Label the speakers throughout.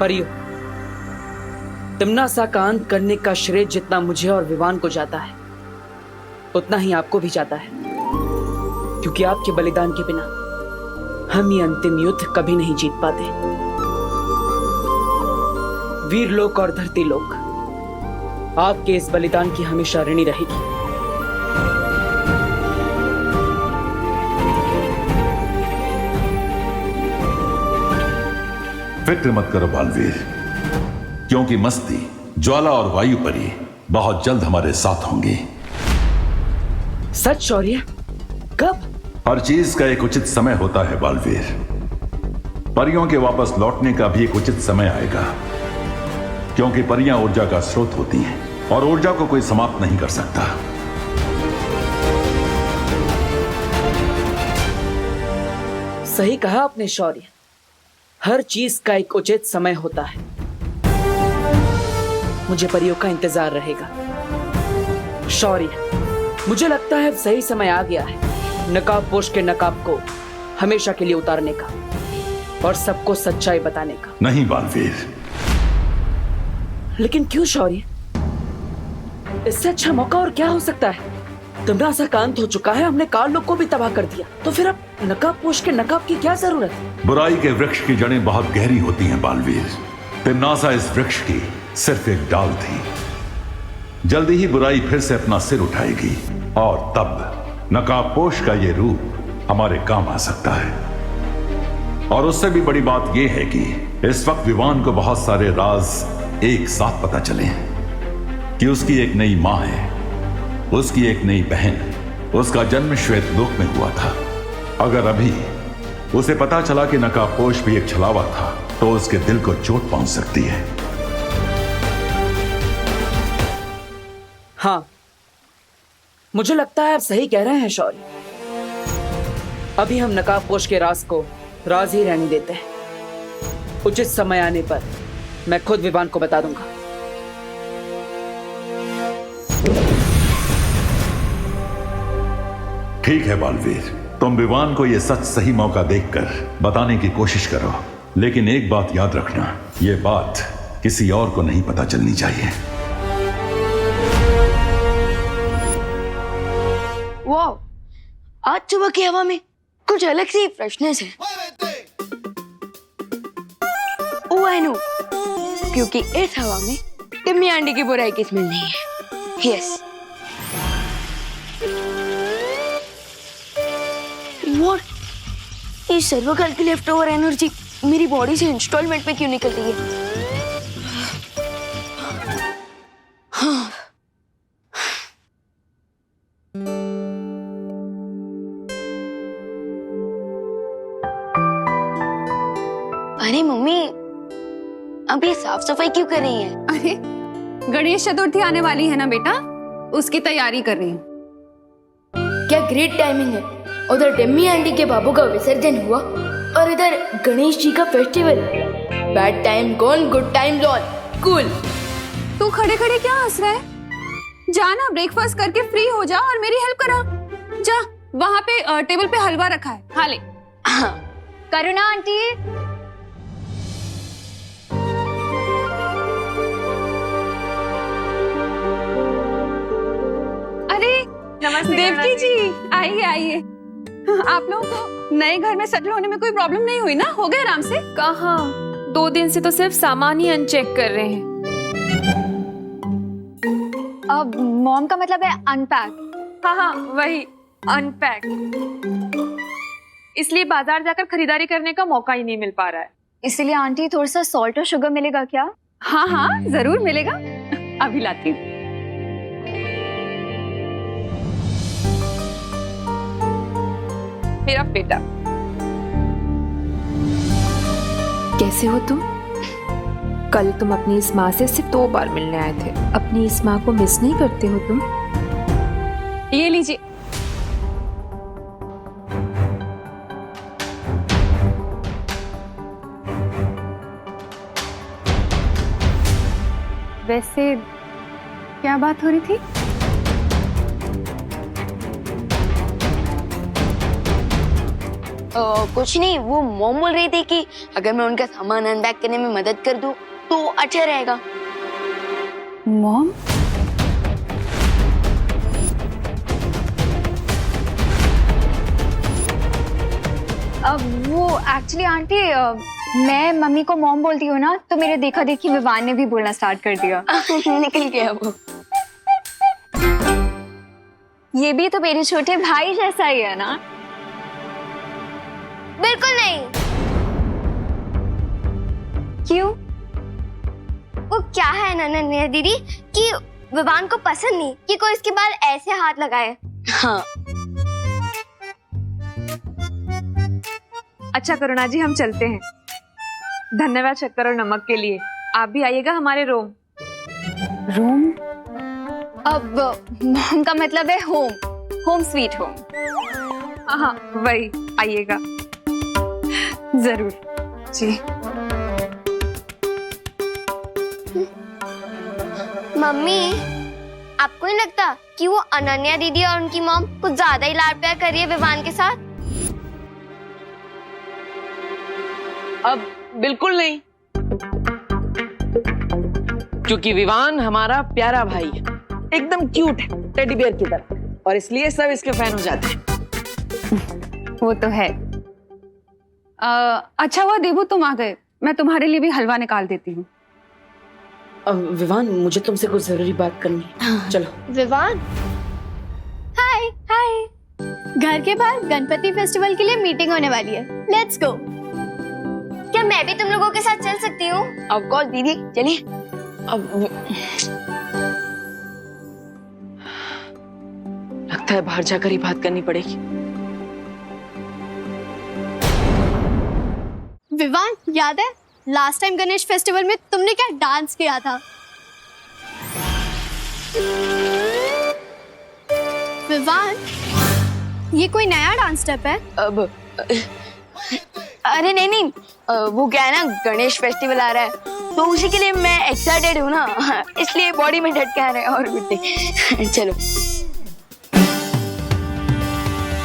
Speaker 1: परियो, तिम्नासा का अंत करने का श्रेय जितना मुझे और विवान को जाता है, उतना ही आपको भी जाता है, क्योंकि आपके बलिदान के बिना हम ये अंतिम युद्ध कभी नहीं जीत पाते। वीर लोक और धरती लोक आपके इस बलिदान की हमेशा ऋणी रहेगी।
Speaker 2: फिक्र मत करो बालवीर, क्योंकि मस्ती, ज्वाला और वायु परी बहुत जल्द हमारे साथ होंगी।
Speaker 1: सच शौर्य? कब?
Speaker 2: हर चीज का एक उचित समय होता है बालवीर। परियों के वापस लौटने का भी एक उचित समय आएगा, क्योंकि परियां ऊर्जा का स्रोत होती हैं और ऊर्जा को कोई समाप्त नहीं कर सकता।
Speaker 1: सही कहा आपने शौर्य, हर चीज का एक उचित समय होता है। मुझे परियों का इंतजार रहेगा। शौर्य, मुझे लगता है अब सही समय आ गया है नकाब पोश के नकाब को हमेशा के लिए उतारने का और सबको सच्चाई बताने का।
Speaker 2: नहीं बालवीर।
Speaker 1: लेकिन क्यों शौर्य? इससे अच्छा मौका और क्या हो सकता है? तिम्नासा का अंत हो चुका है, हमने काल लोक को भी तबाह कर दिया, तो फिर अब नकाब पोश के नकाब की क्या जरूरत है?
Speaker 2: बुराई के वृक्ष की जड़ें बहुत गहरी होती हैं बालवीर। तिम्नासा इस वृक्ष की सिर्फ एक डाल थी। जल्दी ही बुराई फिर से अपना सिर उठाएगी और तब नकाबपोश का ये रूप हमारे काम आ सकता है। और उससे भी बड़ी बात यह है कि इस वक्त विवान को बहुत सारे राज एक साथ पता चले हैं कि उसकी एक नई मां है, उसकी एक नई बहन, उसका जन्म श्वेत लोक में हुआ था। अगर अभी उसे पता चला कि नकाबपोश भी एक छलावा था, तो उसके दिल को चोट पहुंच सकती है।
Speaker 1: हाँ, मुझे लगता है आप सही कह रहे हैं शौर्य। अभी हम नकाबपोश के राज को राज ही रहने देते हैं। उचित समय आने पर मैं खुद विवान को बता दूंगा।
Speaker 2: ठीक है बालवीर, तुम विवान को यह सच सही मौका देखकर बताने की कोशिश करो, लेकिन एक बात याद रखना, यह बात किसी और को नहीं पता चलनी चाहिए।
Speaker 3: वाह, आज सुबह की हवा में कुछ अलग सी फ्रेशनेस है। ओह आई नो, क्योंकि इस हवा में टिम्मी आंटी की बुराई की स्मेल नहीं है। यस। व्हाट? ये सर्वकाल की लेफ्ट ओवर एनर्जी मेरी बॉडी से इंस्टॉलमेंट में क्यों निकल रही है? हाँ। अरे मम्मी, अब ये साफ सफाई क्यों कर रही हैं?
Speaker 4: अरे गणेश चतुर्थी आने वाली है ना बेटा, उसकी तैयारी कर रही हूँ।
Speaker 3: क्या ग्रेट टाइमिंग है। उधर टिम्मी आंटी के बाबू का विसर्जन हुआ और इधर गणेश जी का festival. Bad time gone, good time lawn. Cool.
Speaker 4: तू खड़े खड़े क्या हंस रहा है? जा ना, ब्रेकफास्ट करके फ्री हो जा और मेरी हेल्प करा। जा, वहाँ पे टेबल पे हलवा रखा है, खा ले।
Speaker 3: हाँ।
Speaker 4: करुणा आंटी।
Speaker 5: नमस्ते
Speaker 4: देवकी जी, आइए आइए। आप लोगों को नए घर में सेटल होने में कोई प्रॉब्लम नहीं हुई ना? हो गए आराम से?
Speaker 5: कहाँ, 2 दिन से तो सिर्फ सामान ही अनचेक कर रहे हैं।
Speaker 4: अब मॉम का मतलब है अनपैक।
Speaker 5: हाँ हाँ वही, अनपैक। इसलिए बाजार जाकर खरीदारी करने का मौका ही नहीं मिल पा रहा है।
Speaker 4: इसीलिए आंटी थोड़ा सा सॉल्ट और शुगर मिलेगा क्या? हाँ हाँ जरूर मिलेगा, अभी लाती हूँ।
Speaker 5: मेरा बेटा।
Speaker 6: कैसे हो तुम? कल तुम अपनी इस माँ से सिर्फ 2 बार मिलने आए थे। अपनी इस माँ को मिस नहीं करते हो तुम?
Speaker 4: ये लीजिए। वैसे क्या बात हो रही थी?
Speaker 3: कुछ नहीं, वो मॉम बोल रही थी कि अगर मैं उनका सामान अनपैक करने में मदद कर दूं तो अच्छा रहेगा।
Speaker 4: मॉम? वो एक्चुअली आंटी, मैं मम्मी को मॉम बोलती हूँ ना, तो मेरे देखा देखी विवान ने भी बोलना स्टार्ट कर दिया।
Speaker 3: निकल गया वो।
Speaker 4: ये भी तो मेरे छोटे भाई जैसा ही है ना?
Speaker 3: बिल्कुल नहीं।
Speaker 4: क्यों?
Speaker 3: वो क्या है ना नन्या दीदी कि विवान को पसंद नहीं कि कोई इसके बाल ऐसे हाथ लगाए। हाँ।
Speaker 5: अच्छा करुणा जी, हम चलते हैं। धन्यवाद शक्कर और नमक के लिए। आप भी आइएगा हमारे रोम।
Speaker 4: रूम? अब मॉम का मतलब है होम, होम स्वीट होम।
Speaker 5: हाँ वही, आइएगा
Speaker 4: जरूर जी।
Speaker 3: मम्मी, आपको नहीं लगता कि वो अनन्या दीदी और उनकी मॉम कुछ ज्यादा ही लाड प्यार कर रही है विवान के साथ?
Speaker 7: अब बिल्कुल नहीं, क्योंकि विवान हमारा प्यारा भाई है, एकदम क्यूट है, टेडी बियर की तरह, और इसलिए सब इसके फैन हो जाते हैं।
Speaker 4: वो तो है। अच्छा हुआ देबू तुम आ गए, मैं तुम्हारे लिए भी हलवा निकाल देती हूँ।
Speaker 1: विवान, मुझे तुमसे कुछ जरूरी बात करनी है। चलो।
Speaker 3: विवान, हाय हाय। घर के बाहर गणपति फेस्टिवल के लिए मीटिंग होने वाली है, लेट्स गो। क्या मैं भी तुम लोगों के साथ चल सकती हूँ?
Speaker 7: ऑफ कोर्स दीदी, चलिए।
Speaker 1: अब लगता है बाहर जाकर ही बात करनी पड़ेगी।
Speaker 3: विवान, याद है लास्ट टाइम गणेश फेस्टिवल में तुमने क्या डांस किया था? विवान, ये कोई नया डांस स्टेप है?
Speaker 7: अब
Speaker 3: अरे नहीं, वो क्या है ना, गणेश फेस्टिवल आ रहा है तो उसी के लिए मैं एक्साइटेड हूँ ना, इसलिए बॉडी में झटके आ रहे हैं और कुछ। चलो।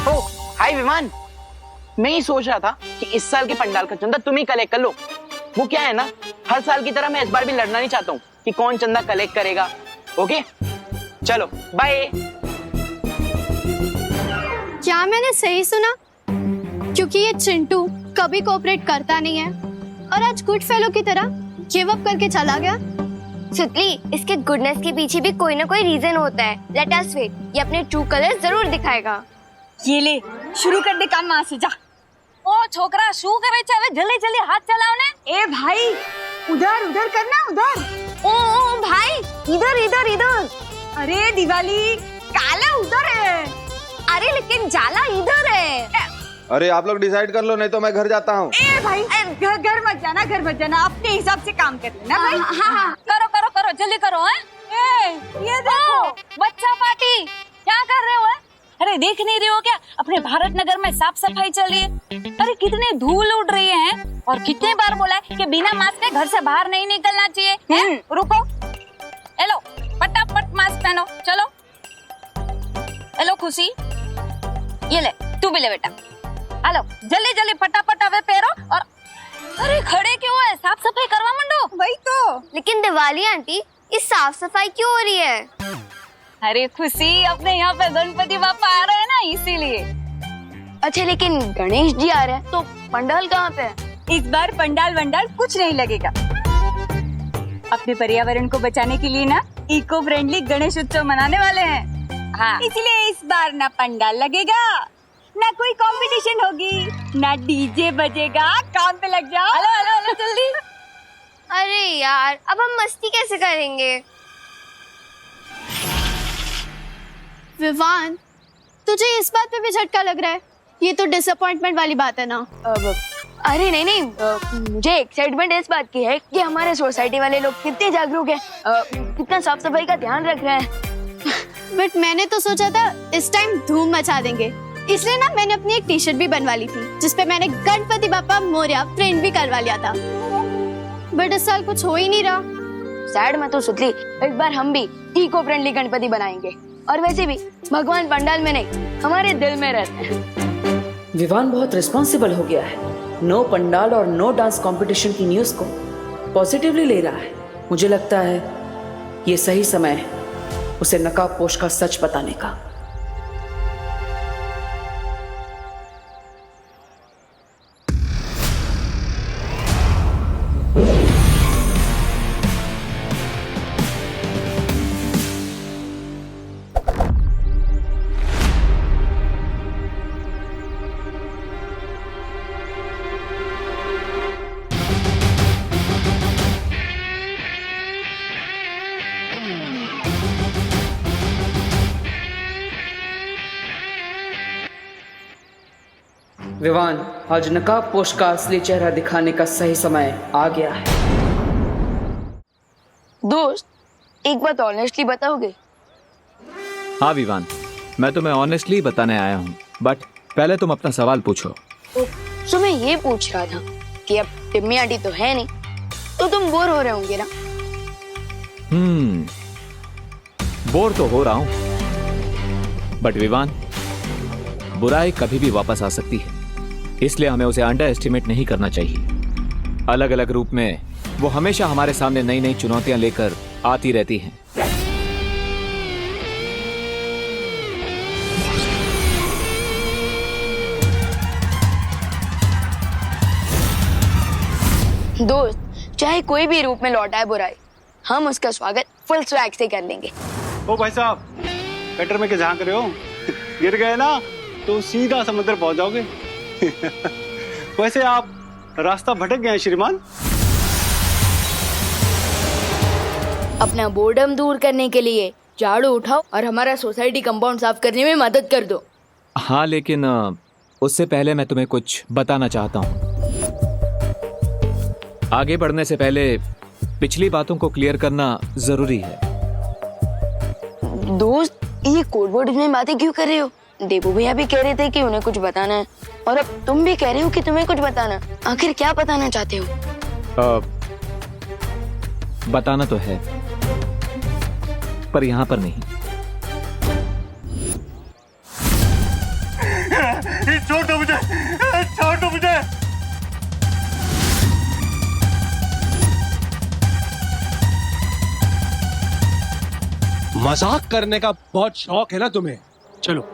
Speaker 7: ओ हाय विमान, मैं ही सोच रहा था कि इस साल के पंडाल का चंदा तुम ही कलेक्ट कर लो। वो क्या है ना, हर साल की तरह मैं इस बार भी लड़ना नहीं चाहता हूँ कि कौन चंदा कलेक्ट करेगा। ओके चलो बाय।
Speaker 3: क्या मैंने सही सुना? क्योंकि ये चिंटू कभी कोऑपरेट करता नहीं है और आज गुड फेलो की तरह गिव अप करके चला गया। सुतली, इसके गुडनेस के पीछे भी कोई ना कोई रीजन होता है। लेट अस वेट, ये अपने ट्रू कलर जरूर दिखाएगा।
Speaker 4: ये ले, शुरू कर दे काम, वहां से जा।
Speaker 8: ओ छोकरा, शू करे छे? હવે જલ્દી જલ્દી હાથ ચલાવ ને।
Speaker 4: ए भाई, उधर उधर करना, उधर।
Speaker 3: ओ भाई, इधर इधर इधर।
Speaker 4: अरे दिवाली, काला उधर है।
Speaker 3: अरे लेकिन जाला इधर है।
Speaker 9: अरे आप लोग डिसाइड कर लो, नहीं तो मैं घर जाता हूँ।
Speaker 4: ए भाई, घर मत जाना, घर मत जाना, अपने हिसाब से काम कर लेना भाई।
Speaker 3: हाँ।
Speaker 8: करो करो करो, जल्दी करो। हैं ए ये देखो, बच्चा पार्टी क्या कर रहे हो? अरे देख नहीं रहे हो क्या, अपने भारत नगर में साफ सफाई चल रही है। अरे कितनी धूल उड़ रही है, और कितने बार बोला है कि बिना मास्क के घर से बाहर नहीं निकलना चाहिए। हैं? रुको, हेलो फटाफट मास्क पहनो, चलो। हेलो खुशी, ये ले, तू भी ले बेटा। हेलो जल्दी जल्दी फटाफट अबे पैरो। और अरे खड़े क्यों है, साफ सफाई करवा मंडो।
Speaker 4: वही तो।
Speaker 3: लेकिन दिवाली आंटी, ये साफ सफाई क्यों हो रही है?
Speaker 8: अरे खुशी, अपने यहाँ पे गणपति बापा आ रहे हैं ना, इसीलिए।
Speaker 3: अच्छा लेकिन गणेश जी आ रहे हैं तो पंडाल कहाँ पे है?
Speaker 4: इस बार पंडाल वंडाल कुछ नहीं लगेगा। अपने पर्यावरण को बचाने के लिए ना इको फ्रेंडली गणेश उत्सव मनाने वाले हैं।
Speaker 8: हाँ,
Speaker 4: इसलिए इस बार ना पंडाल लगेगा, ना कोई कंपटीशन होगी, ना डीजे बजेगा। काम पे लग जाओ।
Speaker 8: हेलो हेलो हेलो जल्दी।
Speaker 3: अरे यार, अब हम मस्ती कैसे करेंगे? विवान, तुझे इस बात पे भी झटका लग रहा है? ये तो डिसअपॉइंटमेंट वाली बात है ना। अरे नहीं, मुझे एक्साइटमेंट इस बात की है कि हमारे सोसाइटी वाले लोग कितने जागरूक हैं, कितना साफ सफाई का ध्यान रख रहे हैं। बट मैंने तो सोचा था इस टाइम धूम मचा देंगे, इसलिए ना मैंने अपनी एक टी शर्ट भी बनवा ली थी जिसपे मैंने गणपति बापा मोरया प्रिंट भी करवा लिया था। बट इस साल कुछ हो ही नहीं रहा। सैड मत हो सुतली, इस बार हम भी इको फ्रेंडली गणपति बनाएंगे। और वैसे भी भगवान पंडाल में नहीं, हमारे दिल में रहते हैं।
Speaker 1: विवान बहुत रिस्पॉन्सिबल हो गया है। नो पंडाल और नो डांस कंपटीशन की न्यूज़ को पॉजिटिवली ले रहा है। मुझे लगता है ये सही समय है उसे नकाबपोश का सच बताने का। विवान, आज नकाबपोश का असली चेहरा दिखाने का सही समय आ गया है।
Speaker 3: दोस्त, एक बात ऑनेस्टली बताओगे?
Speaker 10: हाँ विवान, मैं तुम्हें ऑनेस्टली बताने आया हूँ, बट पहले तुम अपना सवाल पूछो।
Speaker 3: सो मैं ये पूछ रहा था कि अब टिम्मी आंटी तो है नहीं, तो तुम बोर हो रहे होंगे ना?
Speaker 10: बोर तो हो रहा हूँ, बट विवान, बुराई कभी भी वापस आ सकती है, इसलिए हमें उसे अंडर एस्टिमेट नहीं करना चाहिए। अलग अलग रूप में वो हमेशा हमारे सामने नई नई चुनौतियां लेकर आती रहती हैं।
Speaker 3: दोस्त, चाहे कोई भी रूप में लौटाए बुराई, हम उसका स्वागत फुल स्वैग से कर लेंगे।
Speaker 11: ओ भाई साहब, कटर में क्या झांक रहे हो? गिर गए ना तो सीधा समुद्र पहुंच जाओगे। वैसे आप रास्ता भटक गए हैं श्रीमान।
Speaker 3: अपना बोर्डम दूर करने के लिए झाड़ू उठाओ और हमारा सोसाइटी कंपाउंड साफ करने में मदद कर दो।
Speaker 10: हाँ, लेकिन उससे पहले मैं तुम्हें कुछ बताना चाहता हूँ। आगे बढ़ने से पहले पिछली बातों को क्लियर करना जरूरी है।
Speaker 3: दोस्त, ये कोड वर्ड में बातें क्यों कर रहे हो? देबू भैया भी कह रहे थे कि उन्हें कुछ बताना है, और अब तुम भी कह रहे हो कि तुम्हें कुछ बताना। आखिर क्या बताना चाहते हो?
Speaker 10: बताना तो है, पर यहाँ पर नहीं।
Speaker 11: छोड़ दो मुझे, छोड़ दो मुझे।
Speaker 12: मजाक करने का बहुत शौक है ना तुम्हें? चलो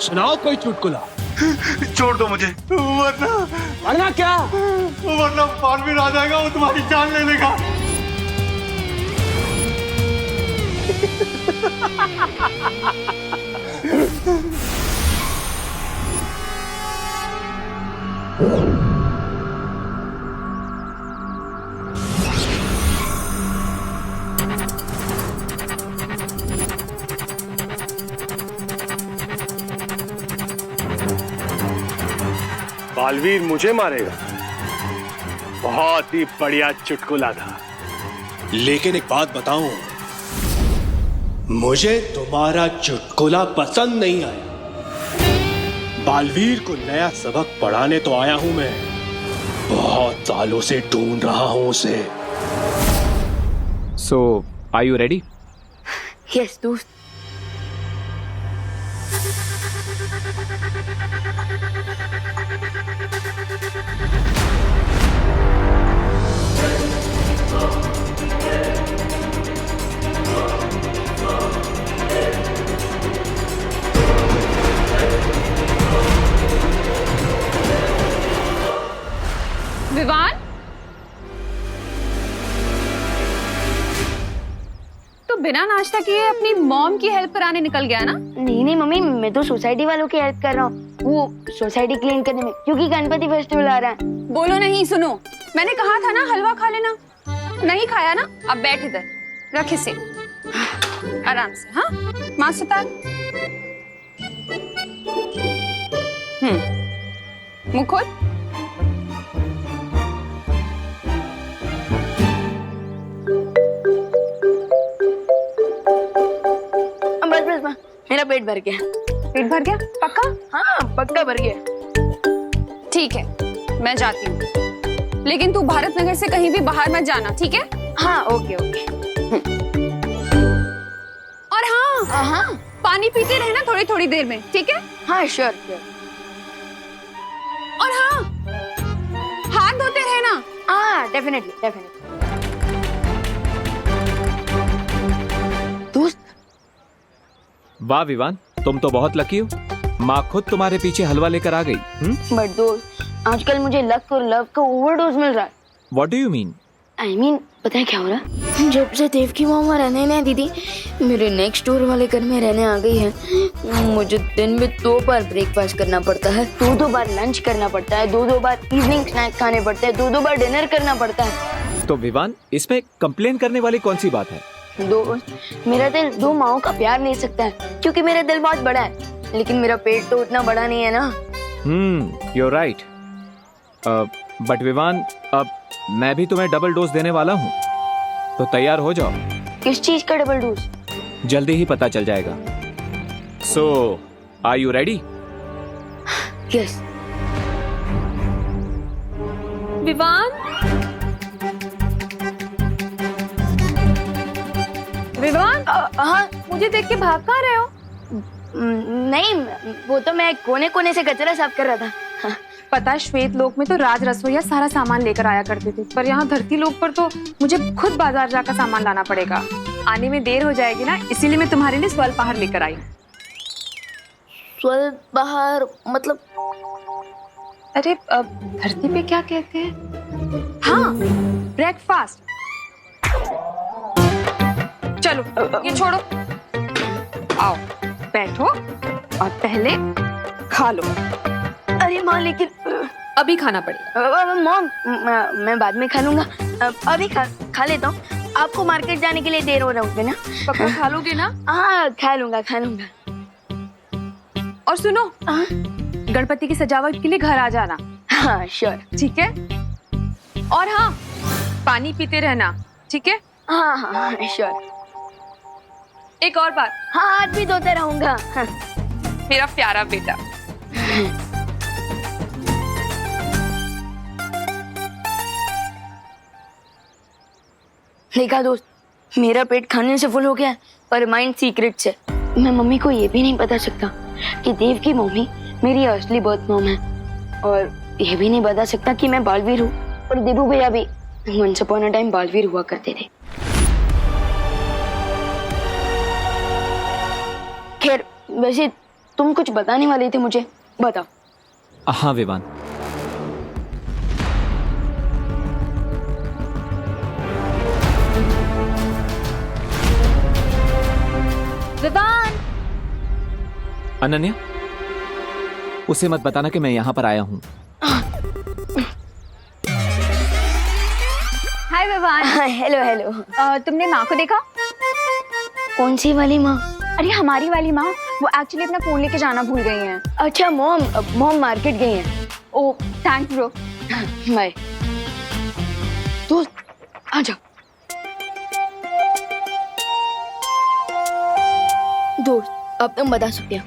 Speaker 12: सुनाओ कोई चुटकुला।
Speaker 11: छोड़ दो मुझे,
Speaker 12: वरना क्या?
Speaker 11: वरना बालवीर आ जाएगा, वो तुम्हारी जान ले लेगा। बालवीर मुझे मारेगा? बहुत ही बढ़िया चुटकुला था।
Speaker 12: लेकिन एक बात बताऊं, मुझे तुम्हारा चुटकुला पसंद नहीं आया। बालवीर को नया सबक पढ़ाने तो आया हूं मैं, बहुत सालों से ढूंढ रहा हूं उसे।
Speaker 10: सो आर यू रेडी?
Speaker 3: यस दोस्त।
Speaker 4: विवान, तो बिना नाश्ता किए अपनी मॉम की हेल्प कराने निकल गया ना?
Speaker 3: नहीं मम्मी, मैं तो सोसाइटी वालों की हेल्प कर रहा हूँ, वो सोसाइटी क्लीन करने में, क्योंकि गणपति फेस्टिवल आ रहा है।
Speaker 4: बोलो नहीं, सुनो, मैंने कहा था ना हलवा खा लेना। नहीं खाया ना? अब बैठ इधर, रख इसे आराम से। हाँ, मास्क उतार। मुंह खोल।
Speaker 3: बस मेरा पेट भर गया।
Speaker 4: पेट भर गया? पक्का?
Speaker 3: हाँ, पक्का भर गया।
Speaker 4: ठीक है, मैं जाती हूँ, लेकिन तू भारत नगर से कहीं भी बाहर मत जाना, ठीक है?
Speaker 3: हाँ, ओके ओके।
Speaker 4: और हाँ,
Speaker 3: हाँ,
Speaker 4: पानी पीते रहना थोड़ी थोड़ी देर में, ठीक है?
Speaker 3: हाँ, श्योर श्योर। हाँ डेफिनेटली डेफिनेटली। दोस्त
Speaker 10: वाह विवान, तुम तो बहुत लकी हो। माँ खुद तुम्हारे पीछे हलवा लेकर आ गई।
Speaker 3: बट दोस्त आजकल मुझे लक और लव का ओवरडोज मिल रहा है।
Speaker 10: What do you mean?
Speaker 3: I mean पता है क्या हो रहा है? जब से देव की मामा रहने नहीं दीदी मेरे नेक्स्ट डोर वाले घर में रहने आ गई है, मुझे दिन में 2 बार ब्रेकफास्ट करना पड़ता है, 2 बार लंच करना पड़ता है, 2 बार इवनिंग स्नैक खाने पड़ते हैं, 2 बार डिनर करना पड़ता है।
Speaker 10: तो विवान, इसमें कंप्लेन करने वाली कौन सी बात है?
Speaker 3: दोस्त मेरा दिल 2 माओं का प्यार ले सकता है क्योंकि मेरा दिल बहुत बड़ा है, लेकिन मेरा पेट तो उतना बड़ा नहीं है ना।
Speaker 10: You are right. But Vivaan, अब मैं भी तुम्हें डबल डोज देने वाला हूँ, तो तैयार हो जाओ।
Speaker 3: किस चीज का डबल डोज?
Speaker 10: जल्दी ही पता चल जाएगा। So are you ready?
Speaker 3: Yes.
Speaker 4: Vivaan, Vivaan,
Speaker 3: हाँ
Speaker 4: मुझे देख के भाग कहाँ रहे हो?
Speaker 3: नहीं, वो तो मैं कोने कोने से कचरा साफ कर रहा था। हाँ।
Speaker 4: पता है श्वेत लोक में तो राज रसोईया सारा सामान लेकर आया करते थे, पर यहाँ धरती लोक पर तो मुझे खुद बाजार जाकर सामान लाना पड़ेगा। आने में देर हो जाएगी ना, इसीलिए मैं तुम्हारे लिए स्वल्पाहार लेकर आई।
Speaker 3: स्वल्पाहार मतलब?
Speaker 4: अरे धरती पे क्या कहते हैं? हाँ, ब्रेकफास्ट। चलो ये छोड़ो, आओ बैठो और पहले खा लो।
Speaker 3: अरे माँ लेकिन
Speaker 4: अभी खाना पड़ेगा।
Speaker 3: मॉम मैं बाद में खा लूंगा, अभी खा लेता हूँ। आपको मार्केट जाने के लिए देर हो रहा होगा ना?
Speaker 4: पक्का खा लोगे ना?
Speaker 3: हाँ खा लूंगा।
Speaker 4: और सुनो, गणपति की सजावट के लिए घर आ जाना।
Speaker 3: हाँ श्योर।
Speaker 4: ठीक है। और हाँ, पानी पीते रहना, ठीक है?
Speaker 3: हाँ श्योर।
Speaker 4: एक और बात,
Speaker 3: हाँ हाथ भी धोते रहूंगा। हाँ।
Speaker 4: मेरा प्यारा बेटा।
Speaker 3: देखा दोस्त, मेरा पेट खाने से फुल हो गया पर माइंड सीक्रेट से। मैं मम्मी को ये भी नहीं बता सकता कि देव की मम्मी मेरी असली बर्थ मॉम है, और ये भी नहीं बता सकता कि मैं बालवीर हूँ और देवू भैया भी once upon a time Baalveer हुआ करते थे। खैर वैसे तुम कुछ बताने वाले थे मुझे, बताओ।
Speaker 10: हाँ विवान,
Speaker 4: विवान।
Speaker 10: अनन्या, उसे मत बताना कि मैं यहाँ पर आया हूँ।
Speaker 4: हाय विवान।
Speaker 3: हेलो।
Speaker 4: तुमने माँ को देखा?
Speaker 3: कौन सी वाली माँ?
Speaker 4: अरे हमारी वाली माँ, वो एक्चुअली अपना फोन लेके जाना भूल गई हैं।
Speaker 3: अच्छा मॉम मार्केट गई हैं।
Speaker 4: ओह थैंक्स ब्रो।
Speaker 3: बाय। दोस्त आ जाओ। दोस्त अब तुम बता सकते हो,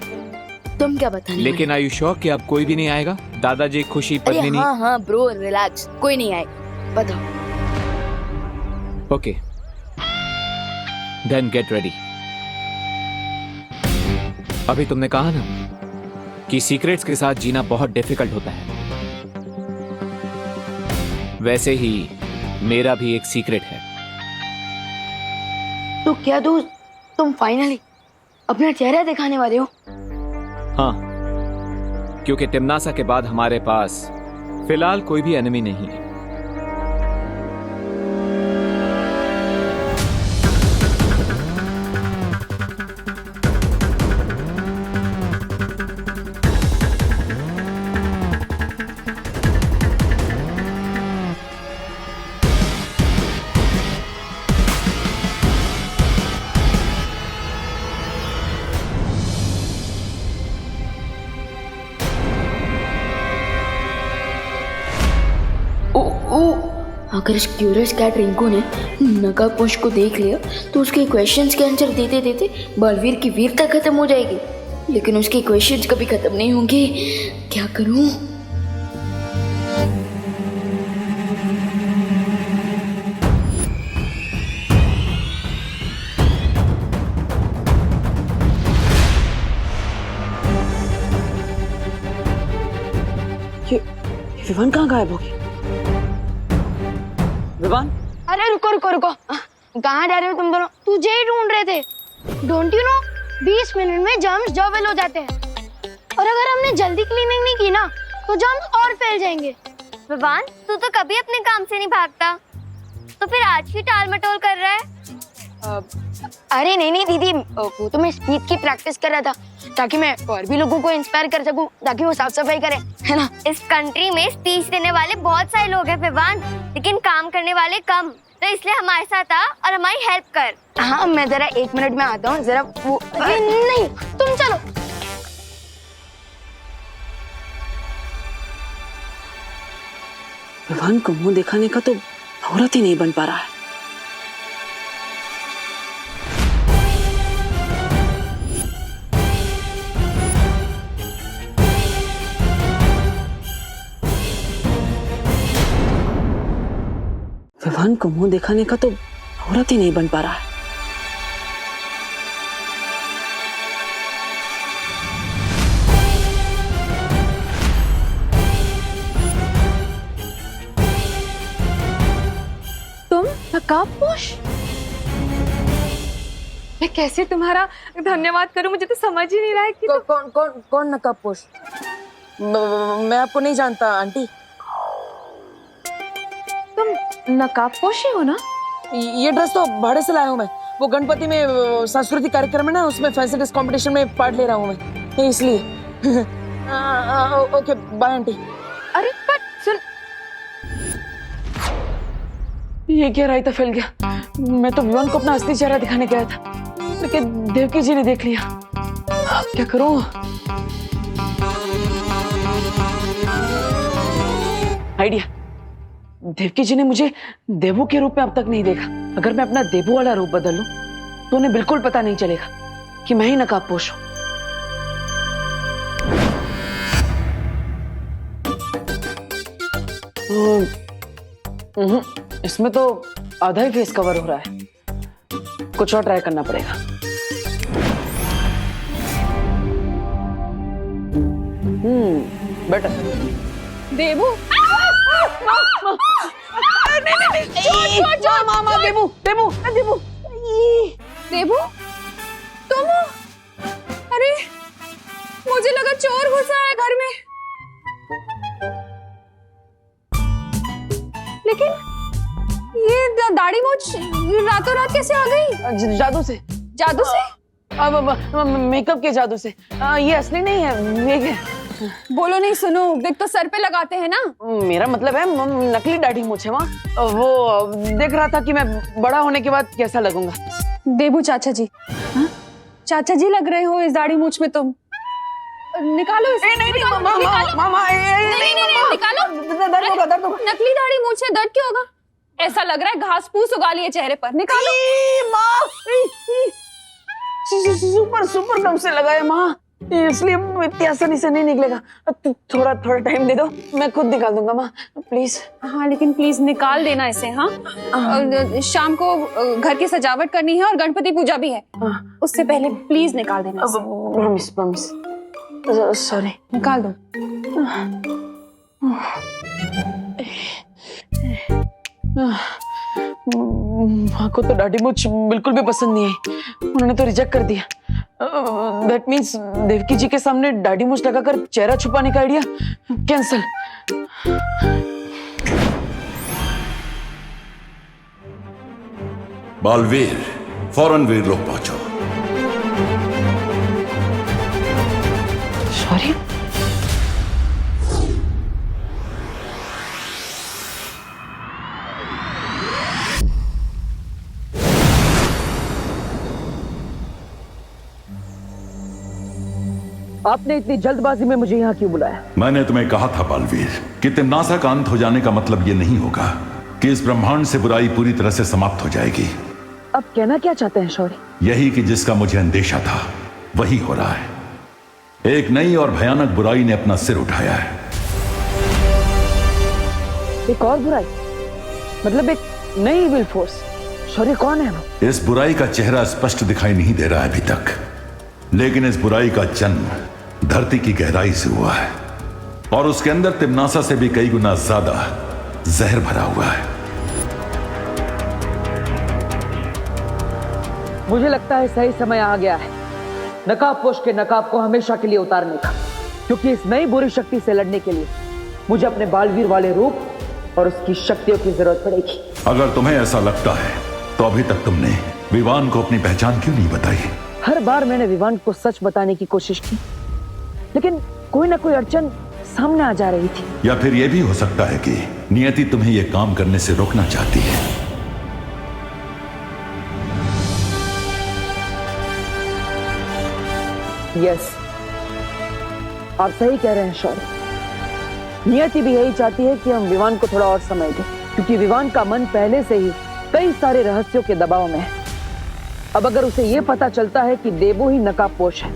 Speaker 3: तुम क्या बताने?
Speaker 10: लेकिन आर यू श्योर कि अब कोई भी नहीं आएगा? दादाजी, खुशी, पत्नी नहीं?
Speaker 3: हाँ ब्रो रिलैक्स, कोई नहीं आएगा, बताओ।
Speaker 10: Okay then get ready. अभी तुमने कहा ना कि सीक्रेट्स के साथ जीना बहुत डिफिकल्ट होता है, वैसे ही मेरा भी एक सीक्रेट है।
Speaker 3: तो क्या दोस्त, तुम फाइनली अपना चेहरा दिखाने वाले हो?
Speaker 10: हाँ, क्योंकि तिम्नासा के बाद हमारे पास फिलहाल कोई भी एनिमी नहीं है।
Speaker 3: अगर इस क्यूरियस कैट रिंकू ने नकाबपोश को देख लिया तो उसके क्वेश्चंस के आंसर देते देते बालवीर की वीरता खत्म हो जाएगी, लेकिन उसके क्वेश्चंस कभी खत्म नहीं होंगे। क्या करूं? ये विवान कहाँ गायब हो गई?
Speaker 1: विवान,
Speaker 3: अरे रुको रुको रुको, कहाँ जा रहे हो तुम दोनों? तुझे ही ढूंढ रहे थे। डोंट यू नो 20 मिनट में जर्म्स जॉवेल हो जाते हैं, और अगर हमने जल्दी क्लीनिंग नहीं की ना तो जर्म्स और फैल जाएंगे।
Speaker 13: विवान, तू तो कभी अपने काम से नहीं भागता, तो फिर आज भी टाल मटोल कर रहा है?
Speaker 3: अरे नहीं नहीं दीदी, वो तो मैं स्पीच की प्रैक्टिस कर रहा था ताकि मैं और भी लोगों को इंस्पायर कर सकूं, ताकि वो साफ सफाई करें, है ना?
Speaker 13: इस कंट्री में स्पीच देने वाले बहुत सारे लोग हैं विवान, लेकिन काम करने वाले कम, तो इसलिए हमारे साथ आ और हमारी हेल्प कर।
Speaker 3: हाँ, मैं जरा 1 मिनट में आता हूँ, जरा वो नहीं, तुम चलो।
Speaker 1: विवान को मुंह दिखाने का तो मुहूर्त ही नहीं बन पा रहा है। विवान को मुंह दिखाने का तो मुहूर्त ही नहीं बन पा रहा है।
Speaker 4: तुम नकाबपोश? मैं कैसे तुम्हारा धन्यवाद करूं, मुझे तो समझ ही नहीं रहा है कि
Speaker 1: कौन नकाबपोश? मैं आपको नहीं जानता आंटी।
Speaker 4: तुम नकाबपोश ही हो ना?
Speaker 1: ये ड्रेस तो भाड़े से लाया हूँ मैं, वो गणपति में सांस्कृतिक कार्यक्रम है ना, उसमें फैंसी ड्रेस कंपटीशन में पार्ट ले रहा हूँ मैं, इसलिए। Okay bye aunty.
Speaker 4: अरे पर सुन,
Speaker 1: ये क्या रायता फैल गया? मैं तो विवान को अपना असली चेहरा दिखाने गया था, लेकिन देवकी जी ने देख लिया। क्या करूं? आइडिया। देवकी जी ने मुझे देवू के रूप में अब तक नहीं देखा। अगर मैं अपना देवू वाला रूप बदल लूं तो उन्हें बिल्कुल पता नहीं चलेगा कि मैं ही नकाबपोश हूं। इसमें तो आधा ही फेस कवर हो रहा है, कुछ और ट्राई करना पड़ेगा। बेटर।
Speaker 4: देवू, देवू, तुम? अरे मुझे लगा चोर घुसा है घर में, लेकिन ये दाढ़ी मूंछ रातों रात कैसे आ गई?
Speaker 1: जादू से।
Speaker 4: जादू से?
Speaker 1: अब मेकअप के जादू से। ये असली नहीं है, मेक है।
Speaker 4: बोलो नहीं, सुनो, देख तो सर पे लगाते हैं ना।
Speaker 1: मेरा मतलब है नकली दाढ़ी मूंछ है वहाँ। वो देख रहा था कि मैं बड़ा होने के बाद कैसा लगूंगा।
Speaker 4: देवू चाचा जी, चाचा जी लग रहे हो इस दाढ़ी मूंछ में तुम। निकालो इसे। नहीं,
Speaker 1: मामा,
Speaker 4: निकालो।
Speaker 1: दर्द होगा।
Speaker 4: नकली दाढ़ी मूंछ है, दर्द क्यों होगा? ऐसा लग रहा है घास फूस उगा लिए चेहरे पर। निकालो।
Speaker 1: सुपर गम से लगा है माँ, इसलिए इतनी आसानी से नहीं निकलेगा। थोड़ा टाइम दे दो, मैं खुद निकाल दूंगा माँ, प्लीज।
Speaker 4: हाँ, लेकिन प्लीज निकाल देना इसे। हाँ, शाम को घर की सजावट करनी है और गणपति पूजा भी है, उससे पहले प्लीज निकाल देना इसे।
Speaker 1: प्रॉमिस। सॉरी।
Speaker 4: निकाल दो।
Speaker 1: माँ को तो दाढ़ी मूंछ बिल्कुल भी पसंद नहीं आई, उन्होंने तो रिजेक्ट कर दिया। दैट मीन्स देवकी जी के सामने दाढ़ी मूंछ लगाकर चेहरा छुपाने का आइडिया कैंसल।
Speaker 2: बालवीर, फौरन वीर लोग पहुंचो।
Speaker 1: सॉरी। आपने इतनी जल्दबाजी में मुझे यहाँ क्यों बुलाया?
Speaker 2: मैंने तुम्हें कहा था बालवीर कि तिम्नासा का अंत हो जाने का मतलब ये नहीं होगा कि इस ब्रह्मांड से बुराई पूरी तरह से समाप्त हो जाएगी।
Speaker 1: अब कहना क्या चाहते हैं शौर्य?
Speaker 2: यही कि जिसका मुझे अंदेशा था वही हो रहा है। एक नई और भयानक बुराई ने अपना सिर उठाया है।
Speaker 1: एक और बुराई? मतलब एक नई इविल फोर्स? शौर्य कौन है वो?
Speaker 2: इस बुराई का चेहरा स्पष्ट दिखाई नहीं दे रहा है अभी तक, लेकिन इस बुराई का जन्म धरती की गहराई से हुआ है और उसके अंदर तिम्नासा से भी कई गुना ज्यादा जहर भरा हुआ है।
Speaker 1: मुझे लगता है सही समय आ गया है नकाबपोश के नकाब को हमेशा के लिए उतारने का, क्योंकि इस नई बुरी शक्ति से लड़ने के लिए मुझे अपने बालवीर वाले रूप और उसकी शक्तियों की जरूरत पड़ेगी।
Speaker 2: अगर तुम्हें ऐसा लगता है तो अभी तक तुमने विवान को अपनी पहचान क्यों नहीं बताई?
Speaker 1: हर बार मैंने विवान को सच बताने की कोशिश की, लेकिन कोई ना कोई अड़चन सामने आ जा रही थी।
Speaker 2: या फिर यह भी हो सकता है कि नियति तुम्हें यह काम करने से रोकना चाहती है।
Speaker 1: यस, आप सही कह रहे हैं शौर्य। नियति भी यही चाहती है कि हम विवान को थोड़ा और समय दें, क्योंकि विवान का मन पहले से ही कई सारे रहस्यों के दबाव में है। अब अगर उसे यह पता चलता है कि देबू ही नकाबपोश है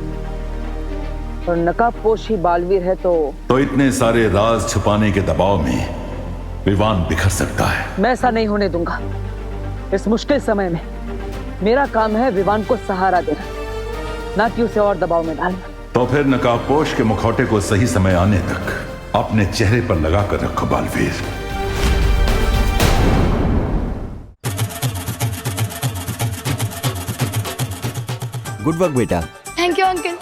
Speaker 1: और नकाबपोश ही बालवीर है तो
Speaker 2: इतने सारे राज छुपाने के दबाव में विवान बिखर सकता है।
Speaker 1: मैं ऐसा नहीं होने दूंगा। इस मुश्किल समय में मेरा काम है विवान को सहारा देना, ना कि उसे और दबाव में डालना।
Speaker 2: तो फिर नकाबपोश के मुखौटे को सही समय आने तक अपने चेहरे पर लगा कर रखो बालवीर।
Speaker 14: गुड वर्क बेटा।
Speaker 3: Thank you uncle.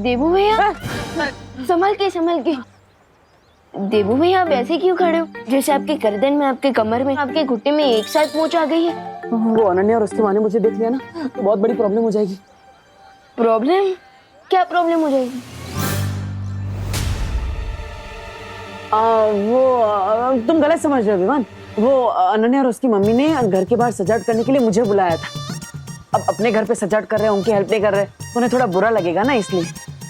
Speaker 3: देबू भैया, संभल के। देबू भैया, आप ऐसे क्यों खड़े हो जैसे आपके गर्दन में, आपके कमर में, आपके घुटने में एक साथ मोच आ गई है?
Speaker 1: वो अनन्या और उसकी माँ ने मुझे देख लिया ना तो बहुत बड़ी प्रॉब्लम हो जाएगी।
Speaker 3: प्रॉब्लम? क्या प्रॉब्लम हो जाएगी?
Speaker 1: तुम गलत समझ रहे हो विवान। वो अनन्या और उसकी मम्मी ने घर के बाहर सजावट करने के लिए मुझे बुलाया था। अब अपने घर पे सजावट कर रहे हैं, उनकी हेल्प नहीं कर रहे, उन्हें थोड़ा बुरा लगेगा ना, इसलिए।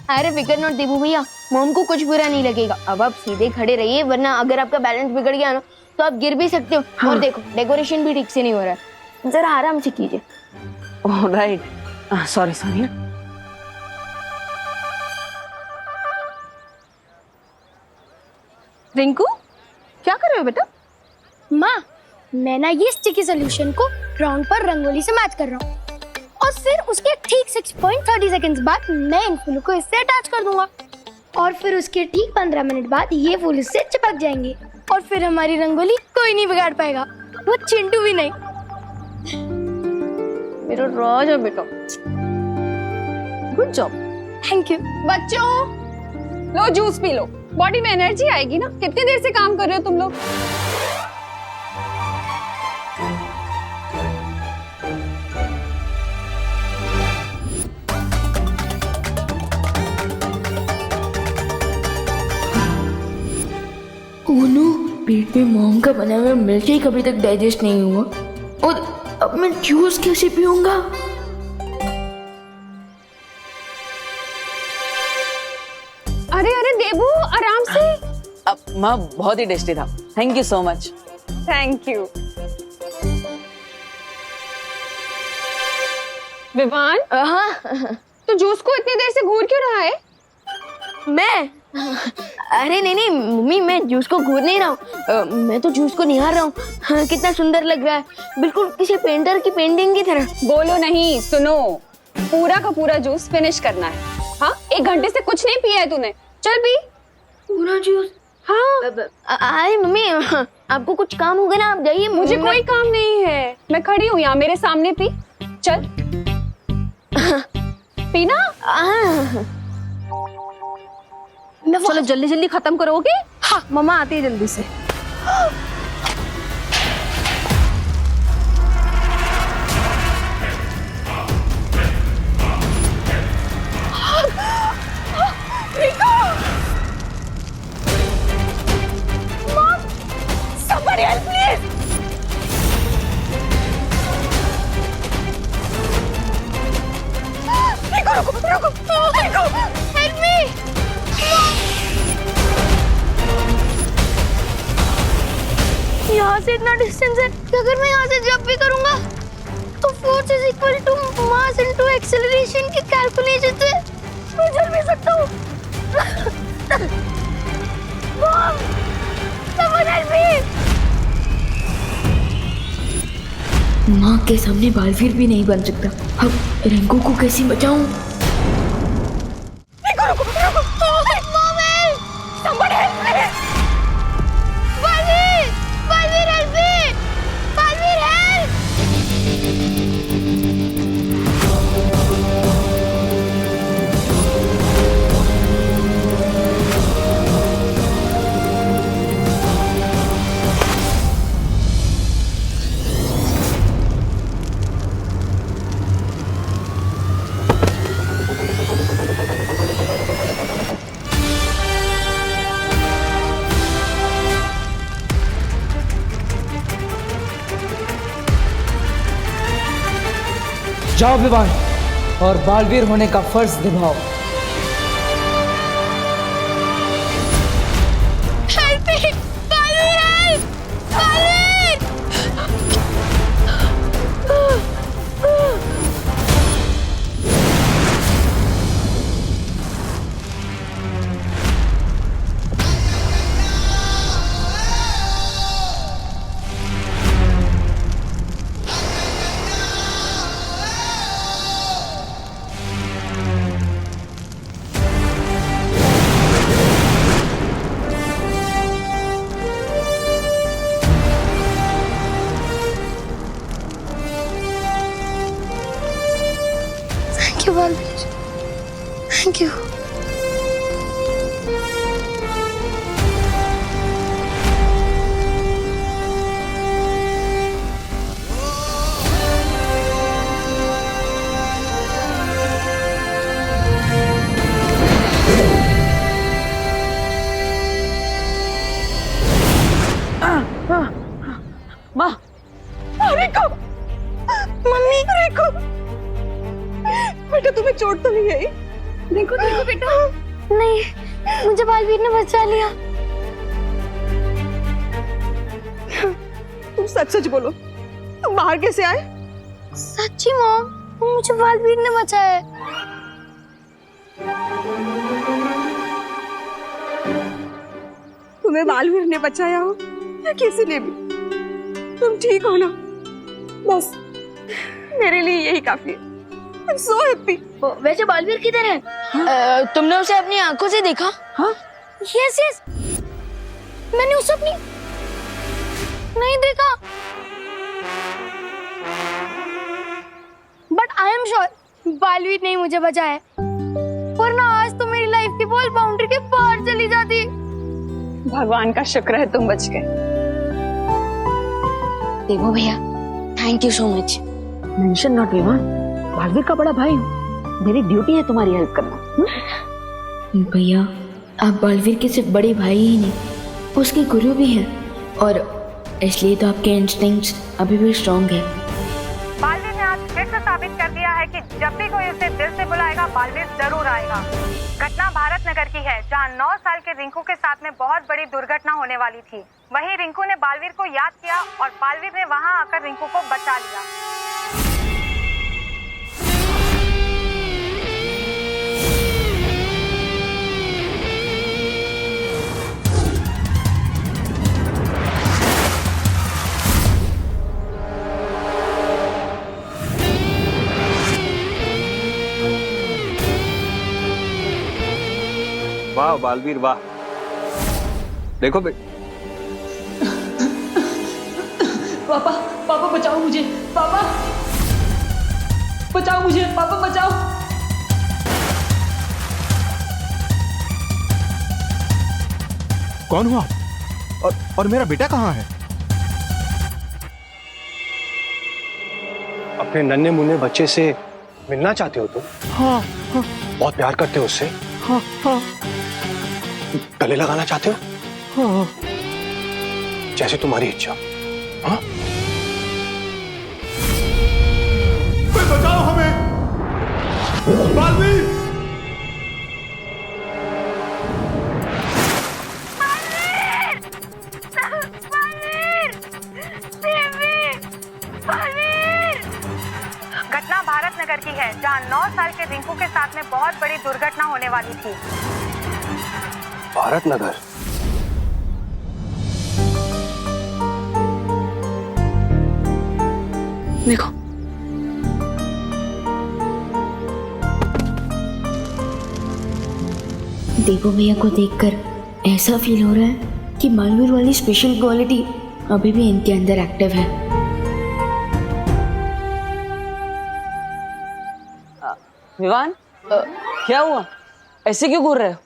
Speaker 3: अरे फिकर नॉट देबू भैया, मॉम को कुछ बुरा नहीं लगेगा। अब आप सीधे खड़े रहिए, वरना अगर आपका बैलेंस बिगड़ गया ना तो आप गिर भी सकते हो। हाँ। और देखो, डेकोरेशन भी ठीक से नहीं हो रहा है, जरा आराम से कीजिए।
Speaker 1: Right, sorry.
Speaker 5: रिंकू, क्या कर रहे हो बेटा?
Speaker 3: माँ, मैं ना ये स्टिकी सॉल्यूशन को ग्राउंड पर रंगोली से मैच कर रहा हूँ और फिर उसके ठीक 6.30 सेकंड्स बाद मैं इन फूलों को इससे अटैच कर दूंगा और फिर उसके ठीक 15 मिनट बाद ये फूल इससे चिपक जाएंगे और फिर हमारी रंगोली कोई नहीं बिगाड़ पाएगा, वो चिंटू भी नहीं।
Speaker 5: मेरा राजा बेटा, गुड जॉब।
Speaker 3: Thank you.
Speaker 5: बच्चों, लो जूस पी लो, बॉडी में एनर्जी आएगी ना। कितनी देर से काम कर रहे हो तुम लोग?
Speaker 3: ओनो, पेट में मॉम का बना हुआ मिल्क शेक अभी तक डाइजेस्ट नहीं हुआ और अब मैं जूस कैसे पीऊंगा?
Speaker 5: अरे देबू, आराम से।
Speaker 1: अब माँ, बहुत ही टेस्टी था, thank you so much.
Speaker 5: Thank you. Vivaan,
Speaker 3: हाँ,
Speaker 5: तो जूस को इतनी देर से घूर क्यों रहा है?
Speaker 3: मैं? अरे नहीं मम्मी, मैं जूस को घूर नहीं रहा हूँ, मैं तो जूस को निहार रहा हूँ। हाँ, कितना सुंदर लग रहा है, बिल्कुल किसी पेंटर की पेंटिंग की तरह।
Speaker 5: बोलो नहीं, सुनो, पूरा का पूरा जूस फिनिश करना है। हाँ, 1 घंटे से कुछ नहीं पिया है तूने, चल पी
Speaker 3: पूरा जूस।
Speaker 5: हाँ।
Speaker 3: अरे मम्मी, आपको कुछ काम होगा ना, आप जाइए।
Speaker 5: मुझे कोई काम नहीं है, मैं खड़ी हूँ यहाँ, मेरे सामने पी। चल पीना।
Speaker 4: चलो जल्दी जल्दी खत्म करोगे?
Speaker 3: हाँ,
Speaker 4: मम्मा आती है जल्दी से।
Speaker 3: Somebody help please! रुको! Help me! यहाँ से इतना डिस्टेंस है कि अगर मैं यहाँ से जंप भी करूँगा तो force is equal to mass into acceleration की कैलकुलेशन से मैं चल भी सकता हूँ। Mom! Someone help me!
Speaker 6: माँ के सामने बालवीर भी नहीं बन सकता। अब रिंकू को कैसे बचाऊं?
Speaker 1: जाओ विवान और बालवीर होने का फर्ज निभाओ।
Speaker 3: Thank you.
Speaker 5: माँ, रिको, मम्मी, रिको, बेटा तुम्हें चोट तो नहीं आई?
Speaker 3: देखो देखो बेटा। नहीं, मुझे बालवीर ने बचा लिया।
Speaker 5: तुम सच सच बोलो, तुम बाहर कैसे आए?
Speaker 3: सच्ची मॉम, मुझे बालवीर ने बचाया।
Speaker 5: तुम्हें बालवीर ने बचाया हो या किसी ने भी, तुम ठीक हो ना? बस मेरे लिए यही काफी है। I'm so happy.
Speaker 3: वैसे बालवीर किधर है? तुमने उसे अपनी आंखों से देखा? हाँ? Yes, yes. मैंने उसे अपनी नहीं देखा। But I am sure Baalveer ने मुझे बचाया, वरना आज तो मेरी लाइफ की बॉल बाउंड्री के बाहर चली जाती।
Speaker 5: भगवान का शुक्र है तुम बच गए।
Speaker 3: देवो भैया, thank you so much.
Speaker 1: Mention not Vivaan, Baalveer का बड़ा भाई हूँ, मेरी ड्यूटी है तुम्हारी हेल्प करना।
Speaker 6: भैया, आप बालवीर के सिर्फ बड़े भाई ही नहीं, उसके गुरु भी हैं, और इसलिए तो आपके इंस्टिंक्ट्स अभी भी स्ट्रॉन्ग है।
Speaker 4: बालवीर ने आज फिर से साबित कर दिया है कि जब भी कोई उसे दिल से बुलाएगा, बालवीर जरूर आएगा। घटना भारत नगर की है, जहां 9 साल के रिंकू के साथ में बहुत बड़ी दुर्घटना होने वाली थी। वहीं रिंकू ने बालवीर को याद किया और बालवीर ने वहां आकर रिंकू को बचा लिया।
Speaker 11: वाह बालवीर वाह। देखो
Speaker 1: पापा, पापा बचाओ मुझे, पापा बचाओ मुझे, पापा बचाओ।
Speaker 15: कौन हुआ? और मेरा बेटा कहाँ है?
Speaker 12: अपने नन्हे मुन्ने बच्चे से मिलना चाहते हो तुम?
Speaker 15: हाँ, हाँ।
Speaker 12: बहुत प्यार करते हो उससे?
Speaker 15: हाँ, हाँ।
Speaker 12: गले लगाना चाहते हो?
Speaker 15: हाँ।
Speaker 12: जैसे तुम्हारी इच्छा। हाँ?
Speaker 15: बचाओ हमें, बालवीर!
Speaker 4: घटना भारत नगर की है, जहां 9 साल के रिंकू के साथ में बहुत बड़ी दुर्घटना होने वाली थी।
Speaker 12: भारत नगर?
Speaker 6: देखो देवो भैया को देखकर ऐसा फील हो रहा है कि बालवीर वाली स्पेशल क्वालिटी अभी भी इनके अंदर एक्टिव है।
Speaker 7: विवान, क्या हुआ? ऐसे क्यों घूर रहे हो?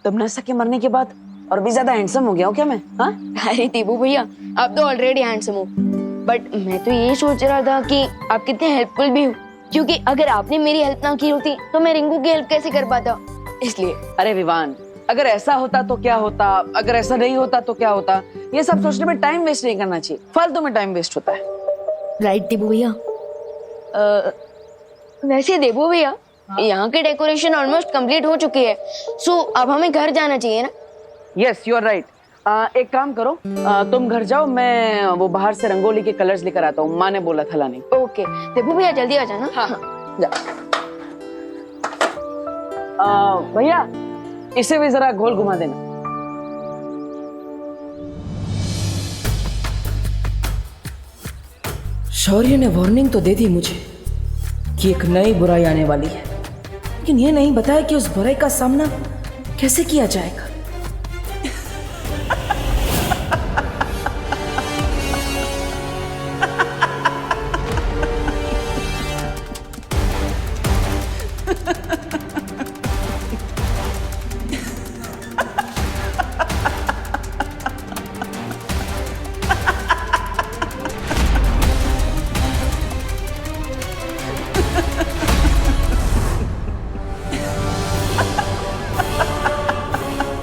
Speaker 7: तमन्ना के मरने के बाद और भी ज्यादा हैंडसम हो गया हूँ क्या मैं? हाँ?
Speaker 6: अरे देवो भैया आप तो ऑलरेडी हैंडसम हो, बट मैं तो ये सोच रहा था कि आप कितने हेल्पफुल भी हो, क्योंकि अगर आपने मेरी हेल्प ना की होती तो मैं रिंकू की हेल्प कैसे कर पाता, इसलिए।
Speaker 7: अरे विवान, अगर ऐसा होता तो क्या होता, अगर ऐसा नहीं होता तो क्या होता, ये सब सोचने में टाइम वेस्ट नहीं करना चाहिए, फालतू में टाइम वेस्ट होता है।
Speaker 6: राइट देवो भैया। वैसे देवो भैया यहाँ की डेकोरेशन ऑलमोस्ट कंप्लीट हो चुकी है, सो अब हमें घर जाना चाहिए ना?
Speaker 7: Yes you are right. एक काम करो, तुम घर जाओ, मैं वो बाहर से रंगोली के कलर्स लेकर आता हूँ, माँ ने बोला था लाने।
Speaker 6: ओके देवो भैया जल्दी आ जाना।
Speaker 7: हाँ जा। भैया इसे भी जरा गोल घुमा देना।
Speaker 1: शौर्य ने वार्निंग तो दे दी मुझे कि एक नई बुराई आने वाली है, लेकिन ये नहीं बताया कि उस बुराई का सामना कैसे किया जाएगा।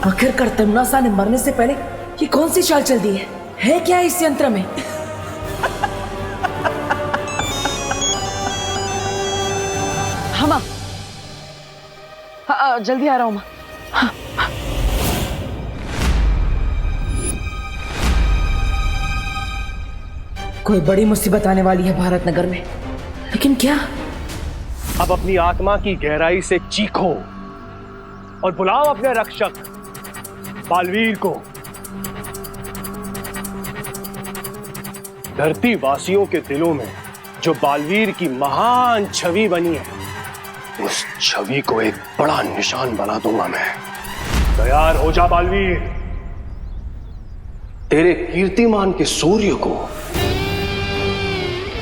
Speaker 1: आखिरकार तमन्ना ने मरने से पहले ये कौन सी चाल चल दी है क्या इस यंत्र में?
Speaker 7: हाँ माँ, हाँ जल्दी आ रहा हूँ माँ। हाँ।
Speaker 1: कोई बड़ी मुसीबत आने वाली है भारत नगर में, लेकिन क्या?
Speaker 12: अब अपनी आत्मा की गहराई से चीखो और बुलाओ अपने रक्षक बालवीर को। धरती वासियों के दिलों में जो बालवीर की महान छवि बनी है, उस छवि को एक बड़ा निशान बना दूंगा मैं। तैयार हो जा बालवीर, तेरे कीर्तिमान के सूर्य को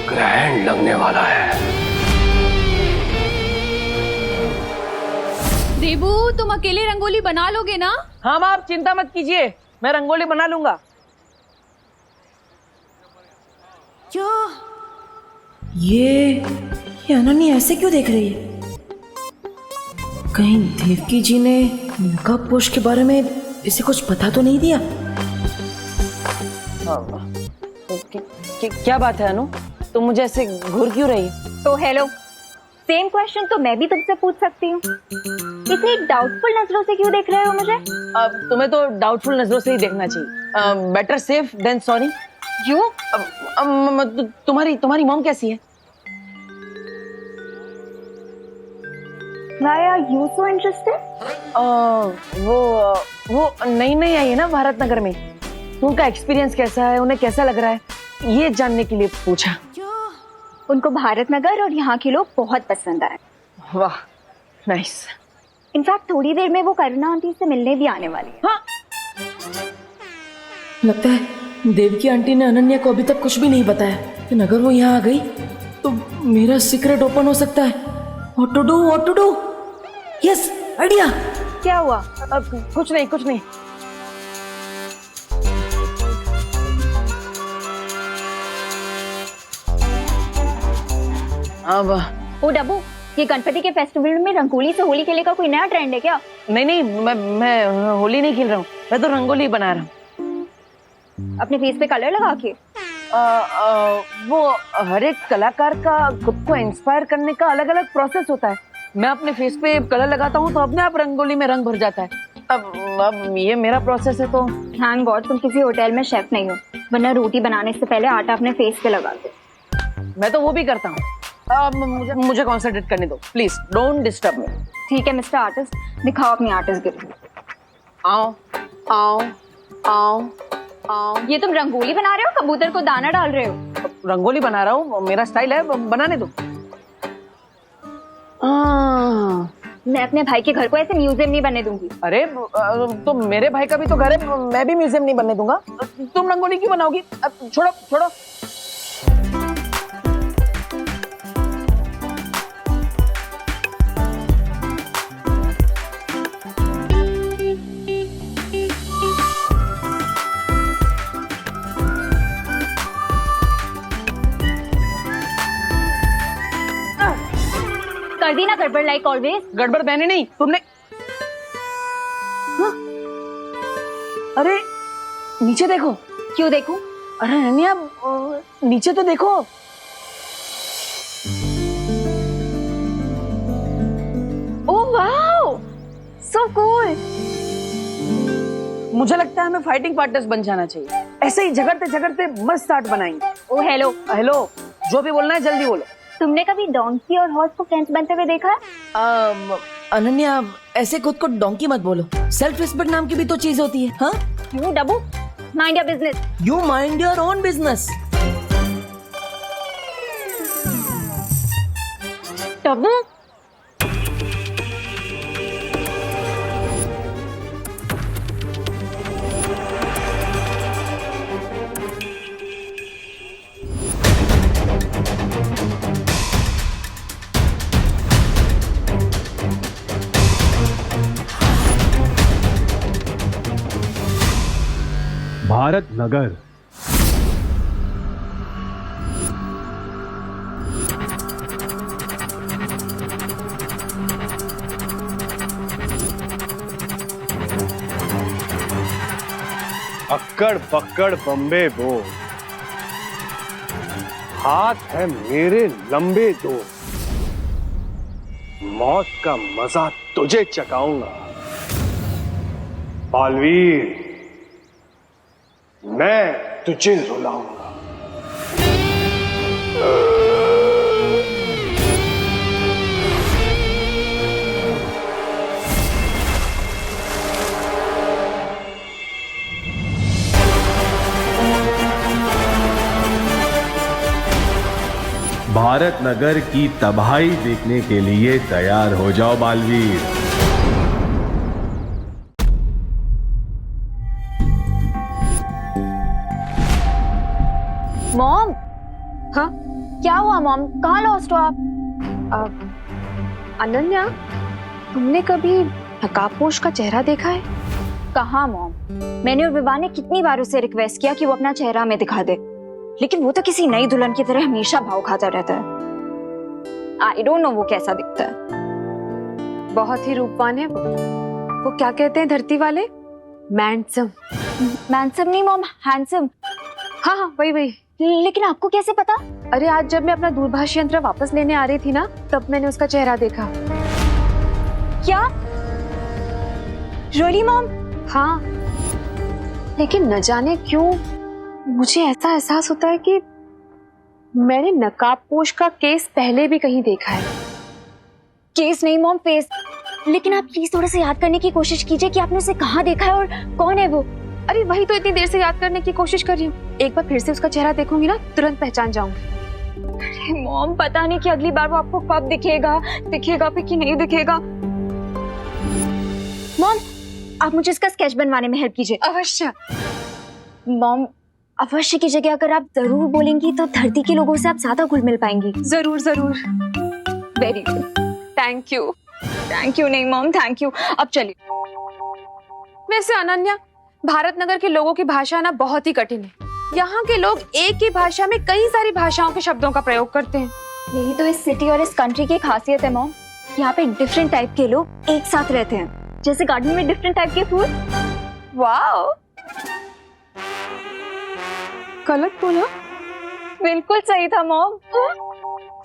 Speaker 12: ग्रहण लगने वाला है।
Speaker 8: देबू तुम अकेले रंगोली बना लोगे ना?
Speaker 7: हाँ माँ, आप चिंता मत कीजिए, मैं रंगोली बना लूंगा।
Speaker 1: क्या ये अनन्या ऐसे क्यों देख रही है? कहीं देवकी जी ने नकाबपोश के बारे में इसे कुछ पता तो नहीं दिया?
Speaker 7: क्या बात है अनु, तुम मुझे ऐसे घूर क्यों रही है?
Speaker 4: तो हेलो, सेम क्वेश्चन तो मैं भी तुमसे पूछ सकती हूँ। इतनी डाउटफुल नजरों से क्यों देख रहे हो मुझे?
Speaker 7: तुम्हें तो डाउटफुल नजरों से ही देखना चाहिए। Better safe than sorry.
Speaker 4: क्यों?
Speaker 7: तुम्हारी मॉम कैसी है?
Speaker 4: Why are you so interested?
Speaker 7: वो नई आई है ना भारत नगर में, तो उनका एक्सपीरियंस कैसा है, उन्हें कैसा लग रहा है, ये जानने के लिए पूछा।
Speaker 4: उनको भारत नगर और यहाँ के लोग बहुत पसंद आए।
Speaker 7: वाह नाइस।
Speaker 4: इनफैक्ट थोड़ी देर में वो करुणा आंटी से मिलने भी आने वाली है।
Speaker 7: हाँ?
Speaker 1: लगता है देवकी आंटी ने अनन्या को अभी तक कुछ भी नहीं बताया, लेकिन अगर वो यहाँ आ गई तो मेरा सीक्रेट ओपन हो सकता है। What to do? Yes, idea.
Speaker 7: क्या हुआ? कुछ नहीं। अब
Speaker 4: ओ डब्बू, ये गणपति के फेस्टिवल में रंगोली से होली खेलने का कोई नया ट्रेंड है क्या?
Speaker 7: नहीं, मैं होली नहीं खेल रहा हूँ, मैं तो रंगोली बना रहा हूँ।
Speaker 4: अपने फेस पे कलर लगा के?
Speaker 7: वो हर एक कलाकार का खुद को इंस्पायर करने का अलग अलग प्रोसेस होता है। मैं अपने फेस पे कलर लगाता हूँ तो अपने आप रंगोली में रंग भर जाता है। अब ये मेरा प्रोसेस है तो।
Speaker 4: थैंक गॉड तुम किसी होटल में शेफ नहीं हो, वरना रोटी बनाने से पहले आटा अपने फेस पे लगा दो।
Speaker 7: मैं तो वो भी करता हूँ। मुझे कॉन्सेंट्रेट करने दो प्लीज, डोंट डिस्टर्ब मी।
Speaker 4: ठीक है मिस्टर आर्टिस्ट, दिखाओ अपनी आर्टिस्ट गिरी।
Speaker 7: आओ आओ आओ आओ।
Speaker 4: ये तुम रंगोली बना रहे हो, कबूतर को दाना डाल रहे हो?
Speaker 7: रंगोली बना रहा हूँ, मेरा स्टाइल है, बनाने दो।
Speaker 3: मैं अपने भाई के घर को ऐसे म्यूजियम नहीं बनने दूंगी।
Speaker 7: अरे तो मेरे भाई का भी तो घर है, मैं भी म्यूजियम नहीं बनने दूंगा। तुम रंगोली क्यों बनाओगी? छोड़ो छोड़ो।
Speaker 3: कर दी ना गड़बड़ लाइक ऑलवेज।
Speaker 7: गड़बड़ मैंने नहीं, तुमने। हाँ? अरे नीचे देखो।
Speaker 3: क्यों देखूं?
Speaker 7: अरे अनन्या नीचे तो देखो।
Speaker 3: Oh wow, so cool.
Speaker 7: मुझे लगता है हमें फाइटिंग पार्टनर्स बन जाना चाहिए। ऐसे ही झगड़ते झगड़ते मस्त आर्ट बनाएंगे।
Speaker 3: ओ हेलो
Speaker 7: हेलो, जो भी बोलना है जल्दी बोलो।
Speaker 3: तुमने कभी डोंकी और हॉर्स को फ्रेंड्स बनते हुए देखा है?
Speaker 1: अनन्या ऐसे खुद को डोंकी मत बोलो, सेल्फ रिस्पेक्ट नाम की भी तो चीज होती है। हाँ
Speaker 3: you Dabbu, mind your business.
Speaker 1: You mind your own business.
Speaker 3: Dabbu
Speaker 12: Bharat Nagar. अक्कड़ पक्कड़ बम्बे बो, हाथ है मेरे लंबे दो, मौत का मजा तुझे चखाऊंगा बालवीर, मैं तुझे रुलाऊंगा।
Speaker 16: भारत नगर की तबाही देखने के लिए तैयार हो जाओ बालवीर।
Speaker 3: मॉम। हाँ क्या हुआ मॉम, कहाँ लॉस्ट हो आप?
Speaker 5: अनन्या, तुमने कभी नकाबपोश का चेहरा देखा है?
Speaker 3: कहाँ मॉम, मैंने और विवान ने कितनी बार उसे रिक्वेस्ट किया कि वो अपना चेहरा हमें दिखा दे, लेकिन वो तो किसी नई दुल्हन की तरह हमेशा भाव खाता रहता है। आई डोंट नो वो कैसा दिखता है।
Speaker 5: बहुत ही रूपवान है वो क्या कहते हैं धरती वाले? मैंडसम।
Speaker 3: मैंडसम नहीं मॉम, हैंडसम।
Speaker 5: हाँ हाँ वही वही।
Speaker 3: लेकिन आपको कैसे पता?
Speaker 5: अरे आज जब मैं अपना दूरभाष यंत्र वापस लेने आ रही थी ना, तब मैंने उसका चेहरा देखा।
Speaker 3: क्या रियली मॉम?
Speaker 5: हाँ, लेकिन न जाने क्यों मुझे ऐसा एहसास होता है कि मैंने नकाबपोश का केस पहले भी कहीं देखा है।
Speaker 3: केस नहीं मॉम, फेस। लेकिन आप प्लीज थोड़ा सा याद करने की कोशिश कीजिए कि आपने उसे कहाँ देखा है और कौन है वो।
Speaker 5: अरे वही तो इतनी देर से याद करने की कोशिश कर रही हूँ। एक बार फिर से उसका चेहरा देखूंगी ना, तुरंत पहचान जाऊंगी।
Speaker 3: अरे मॉम, पता नहीं कि अगली बार वो आपको कब दिखेगा भी कि नहीं दिखेगा। मॉम, आप मुझे इसका स्केच बनवाने में हेल्प कीजिए।
Speaker 5: अवश्य।
Speaker 3: मॉम, अवश्य की जगह अगर आप जरूर बोलेंगी तो धरती के लोगों से आप ज्यादा घुल मिल पाएंगी।
Speaker 5: जरूर जरूर।
Speaker 3: Very good,
Speaker 5: thank you.
Speaker 3: Thank you नहीं मॉम, थैंक यू। अब चलिए।
Speaker 5: वैसे अनन्या, भारत नगर के लोगों की भाषा ना बहुत ही कठिन है। यहाँ के लोग एक ही भाषा में कई सारी भाषाओं के शब्दों का प्रयोग करते हैं।
Speaker 3: यही तो इस सिटी और इस कंट्री की खासियत है मॉम। यहाँ पे डिफरेंट टाइप के लोग एक साथ रहते हैं, जैसे गार्डन में डिफरेंट टाइप के फूल।
Speaker 5: वाओ, गलत बोला?
Speaker 3: बिल्कुल सही था मॉम।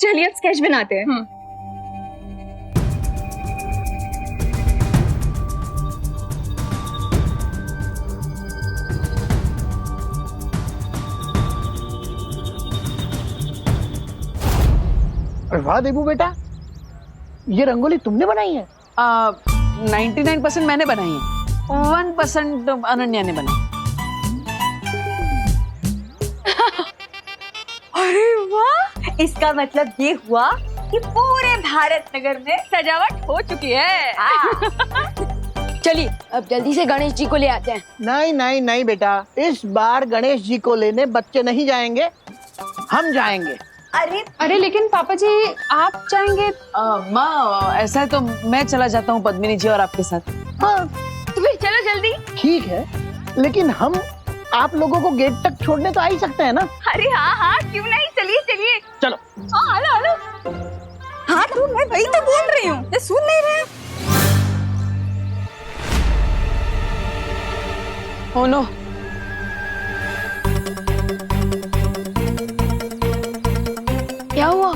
Speaker 3: चलिए अब स्केच बनाते हैं।
Speaker 7: वाह देबू बेटा, ये रंगोली तुमने बनाई है? 99% मैंने बनाई है, 1% अनन्या ने बनाई।
Speaker 8: इसका मतलब ये हुआ कि पूरे भारत नगर में सजावट हो चुकी है।
Speaker 6: चलिए अब जल्दी से गणेश जी को ले आते हैं।
Speaker 7: नहीं नहीं नहीं बेटा, इस बार गणेश जी को लेने बच्चे नहीं जाएंगे, हम जाएंगे।
Speaker 5: अरे लेकिन पापा जी आप जाएंगे?
Speaker 1: माँ ऐसा है तो मैं चला जाता हूँ पद्मिनी जी और आपके साथ।
Speaker 7: हाँ
Speaker 6: तो फिर चलो जल्दी।
Speaker 7: ठीक है, लेकिन हम आप लोगों को गेट तक छोड़ने तो आ ही सकते हैं ना?
Speaker 8: अरे हाँ हाँ, क्यों नहीं, चलिए चलिए।
Speaker 7: चलो।
Speaker 8: हाँ हेलो हेलो। हाँ तो मैं वही तो बोल रही हूँ, ये सुन नहीं रहे।
Speaker 1: Oh no.
Speaker 6: क्या हुआ?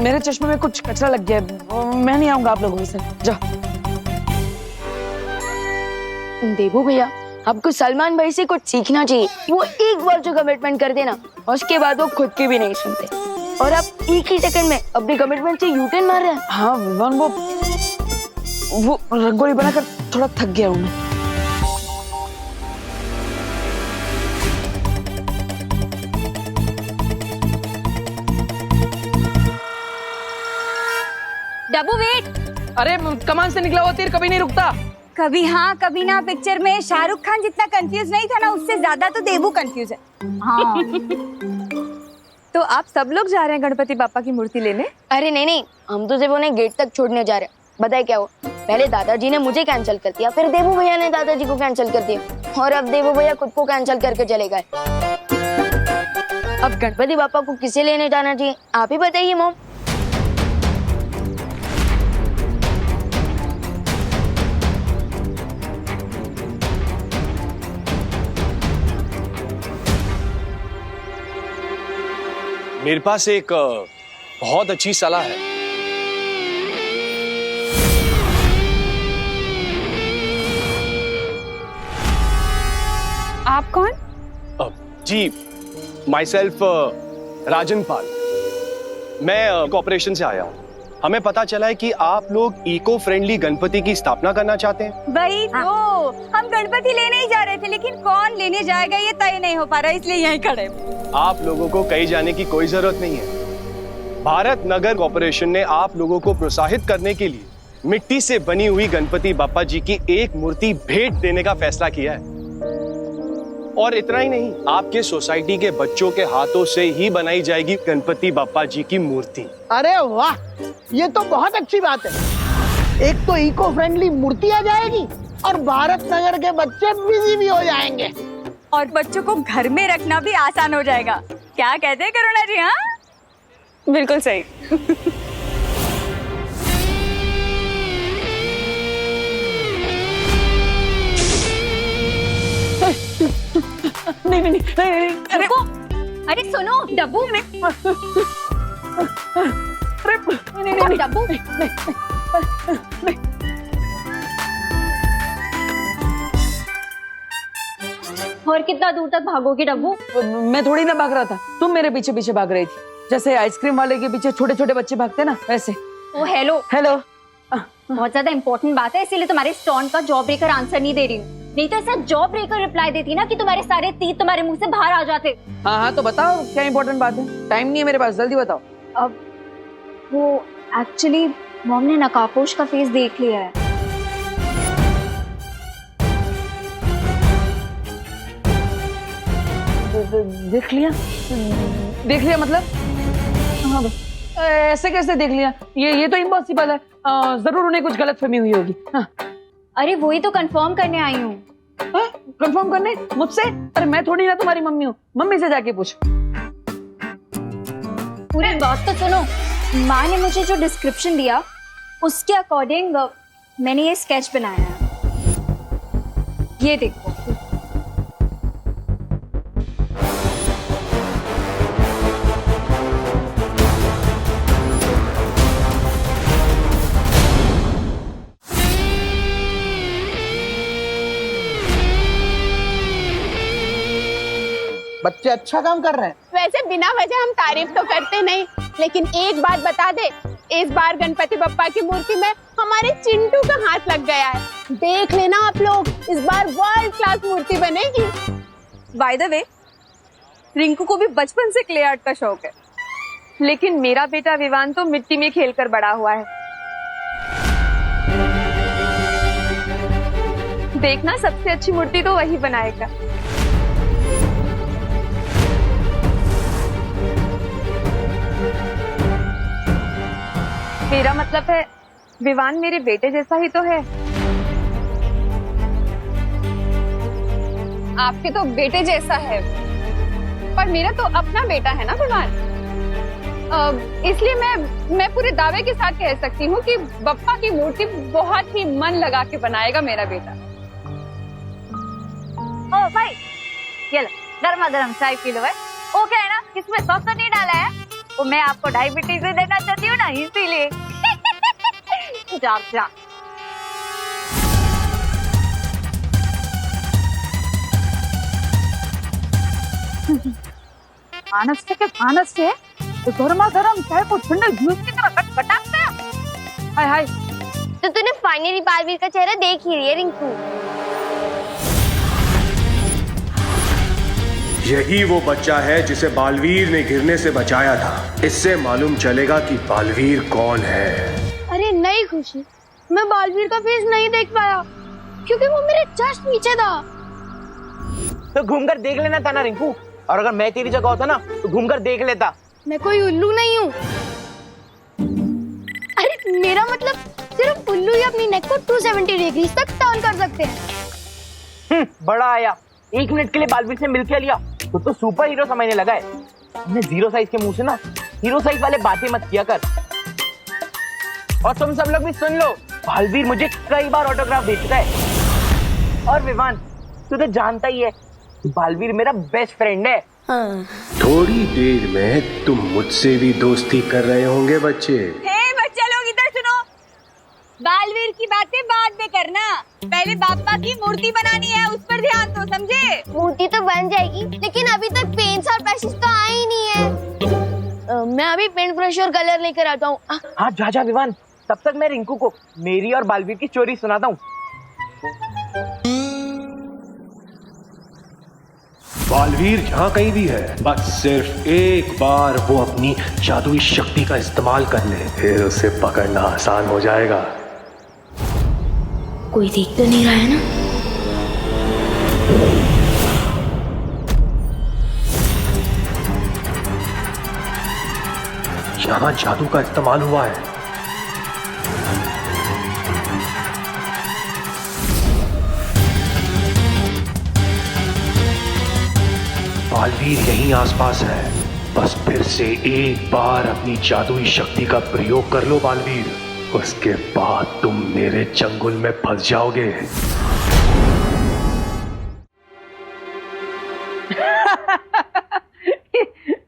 Speaker 1: मेरे चश्मे में कुछ कचरा लग गया है। मैं नहीं आऊंगा आप लोगों के साथ। जाओ।
Speaker 6: देवू भैया, आपको सलमान भाई से कुछ सीखना चाहिए। वो एक बार जो कमिटमेंट कर देना, उसके बाद वो खुद की भी नहीं सुनते। और आप एक ही सेकंड में अपने कमिटमेंट से यूटर्न मार रहे हैं।
Speaker 1: हाँ विवान, वो रंगोली बनाकर थोड़ा थक गया हूँ मैं।
Speaker 8: डब्बू वेट।
Speaker 1: अरे कमान से निकला हुआ तीर कभी नहीं रुकता।
Speaker 8: कभी हाँ कभी ना पिक्चर में शाहरुख खान जितना कंफ्यूज नहीं था ना, उससे ज्यादा तो देवू कंफ्यूज है। हाँ।
Speaker 5: तो आप सब लोग जा रहे हैं गणपति बापा की मूर्ति लेने?
Speaker 6: अरे नहीं नहीं, हम तो सिर्फ उन्हें गेट तक छोड़ने जा रहे हैं। बताए क्या हुआ, पहले दादाजी ने मुझे कैंसिल कर दिया, फिर देवू भैया ने दादाजी को कैंसिल कर दिया, और अब देवू भैया खुद को कैंसिल करके चले गए। अब गणपति बापा को किसे लेने जाना चाहिए, आप ही बताइए मॉम।
Speaker 12: मेरे पास एक बहुत अच्छी सलाह है।
Speaker 5: आप कौन?
Speaker 12: जी, माई सेल्फ राजन पाल। मैं कॉर्पोरेशन से आया हूँ। हमें पता चला है कि आप लोग इको फ्रेंडली गणपति की स्थापना करना चाहते हैं।
Speaker 8: वही तो, हम गणपति लेने ही जा रहे थे, लेकिन कौन लेने जाएगा ये तय नहीं हो पा रहा, इसलिए यहीं खड़े।
Speaker 12: आप लोगों को कहीं जाने की कोई जरूरत नहीं है। भारत नगर कॉर्पोरेशन ने आप लोगों को प्रोत्साहित करने के लिए मिट्टी से बनी हुई गणपति बापा जी की एक मूर्ति भेंट देने का फैसला किया है। और इतना ही नहीं, आपके सोसाइटी के बच्चों के हाथों से ही बनाई जाएगी गणपति बापा जी की मूर्ति।
Speaker 7: अरे वाह, ये तो बहुत अच्छी बात है। एक तो इको फ्रेंडली मूर्ति आ जाएगी और भारत नगर के बच्चे बिजी भी हो जाएंगे,
Speaker 8: और बच्चों को घर में रखना भी आसान हो जाएगा। क्या कहते हैं करुणा जी? हाँ
Speaker 5: बिल्कुल सही।
Speaker 1: नहीं नहीं नहीं,
Speaker 8: अरे को, अरे सुनो डब्बू में,
Speaker 1: नहीं
Speaker 8: डब्बू और कितना दूर तक भागोगे डब्बू?
Speaker 1: मैं थोड़ी ना भाग रहा था, तुम मेरे पीछे पीछे भाग रही थी, जैसे आइसक्रीम वाले के पीछे छोटे छोटे बच्चे भागते ना, वैसे।
Speaker 8: ओ हेलो
Speaker 1: हेलो।
Speaker 8: बहुत ज्यादा इंपॉर्टेंट बात है, इसीलिए तुम्हारे स्टोन का जॉब ब्रेकर आंसर नहीं दे रही हूँ। नहीं तो ऐसा जॉब ब्रेकर रिप्लाई देती ना कि तुम्हारे सारे तीत तुम्हारे मुंह से बाहर आ जाते।
Speaker 1: हाँ हाँ तो बताओ क्या इंपॉर्टेंट बात है, टाइम नहीं है मेरे पास, जल्दी बताओ।
Speaker 5: अब वो एक्चुअली मॉम ने नकाबपोश का फेस देख लिया है।
Speaker 1: देख लिया? देख लिया मतलब? हाँ, ऐसे कैसे देख लिया? ये तो इम्पॉसिबल है। जरूर उन्हें कुछ गलतफहमी हुई होगी। हाँ।
Speaker 5: अरे वही तो कंफर्म करने आई हूँ।
Speaker 1: कंफर्म करने मुझसे? अरे मैं थोड़ी ना तुम्हारी मम्मी हूँ, मम्मी से जाके पूछ।
Speaker 5: पूरी बात तो सुनो। माँ ने मुझे जो डिस्क्रिप्शन दिया उसके अकॉर्डिंग मैंने ये स्केच बनाया है, ये देखो।
Speaker 7: बच्चे अच्छा काम कर रहे हैं।
Speaker 17: वैसे बिना वजह हम तारीफ तो करते नहीं, लेकिन एक बात बता दे, इस बार गणपति बप्पा की मूर्ति में हमारे चिंटू का हाथ लग गया है। देख लेना आप लोग, इस बार वर्ल्ड क्लास मूर्ति बनेगी।
Speaker 8: बाय द वे, रिंकू को भी बचपन से क्ले आर्ट का शौक है।
Speaker 5: लेकिन मेरा बेटा विवान तो मिट्टी में खेलकर बड़ा हुआ है। देखना, सबसे अच्छी मूर्ति तो वही बनाएगा। मेरा मतलब है विवान मेरे बेटे जैसा ही तो है। आपके तो बेटे जैसा है, पर मेरा तो अपना बेटा है ना विवान। इसलिए मैं पूरे दावे के साथ कह सकती हूँ कि बप्पा की मूर्ति बहुत ही मन लगा के बनाएगा मेरा बेटा।
Speaker 8: ओ भाई, ये लो गर्मा गर्म चाय पी लो। वो क्या है ना, इसमें सॉस तो नहीं डाला है, वो मैं आपको डायबिटीज भी देना चाहती हूँ ना, इसीलिए। जा जा।
Speaker 4: मानस से तो गर्मा गर्म चाय को ठंडे जूस की तरह खटखटाते हैं। हाय हाय।
Speaker 13: तो तूने फाइनली बालवीर का चेहरा देख ही लिया रिंकू।
Speaker 16: यही वो बच्चा है जिसे बालवीर ने गिरने से बचाया था। इससे मालूम चलेगा कि बालवीर कौन है।
Speaker 3: अरे नहीं खुशी, मैं बालवीर का फेस नहीं देख पाया क्योंकि वो मेरे जस्ट पीछे था।
Speaker 7: तो घूमकर देख लेना था ना रिंकू, और अगर मैं तेरी जगह होता ना तो घूमकर देख लेता।
Speaker 3: मैं कोई उल्लू नहीं हूँ। अरे मेरा मतलब सिर्फ उल्लू ही अपनी नेक को 270 डिग्री तक टर्न कर सकते हैं।
Speaker 7: बड़ा आया, 1 मिनट के लिए बालवीर से मिलके लिया तो सुपर हीरो समझने लगा है। तुमने 0 साइज के मुंह से ना हीरो साइज वाले बातें मत किया कर। और तुम सब लोग भी सुन लो, बालवीर मुझे कई बार ऑटोग्राफ दे चुका है। और विवान, तू तो जानता ही है बालवीर मेरा बेस्ट फ्रेंड है।
Speaker 16: थोड़ी देर में तुम मुझसे भी दोस्ती कर रहे होंगे बच्चे।
Speaker 8: हे बच्चे लोग इधर सुनो, बालवीर की बातें बाद में करना, पहले बाप्पा की मूर्ति बनानी है, उस पर ध्यान दो, समझे?
Speaker 13: मूर्ति तो बन जाएगी, लेकिन अभी तक पेंट्स और ब्रशेस तो आए ही नहीं है।
Speaker 3: मैं अभी पेंट ब्रश और कलर लेकर आता हूँ।
Speaker 7: हाँ जा जा विवान, तब तक मैं रिंकू को मेरी और बालवीर की स्टोरी सुनाता हूँ।
Speaker 16: बालवीर जहाँ कहीं भी है, बस सिर्फ एक बार वो अपनी जादुई शक्ति का इस्तेमाल कर ले, फिर उसे पकड़ना आसान हो जाएगा।
Speaker 3: कोई देख तो नहीं रहा है ना?
Speaker 16: यहाँ जादू का इस्तेमाल हुआ है। बालवीर यहीं आसपास है, बस फिर से एक बार अपनी जादुई शक्ति का प्रयोग कर लो बालवीर, उसके बाद तुम मेरे चंगुल में फंस जाओगे।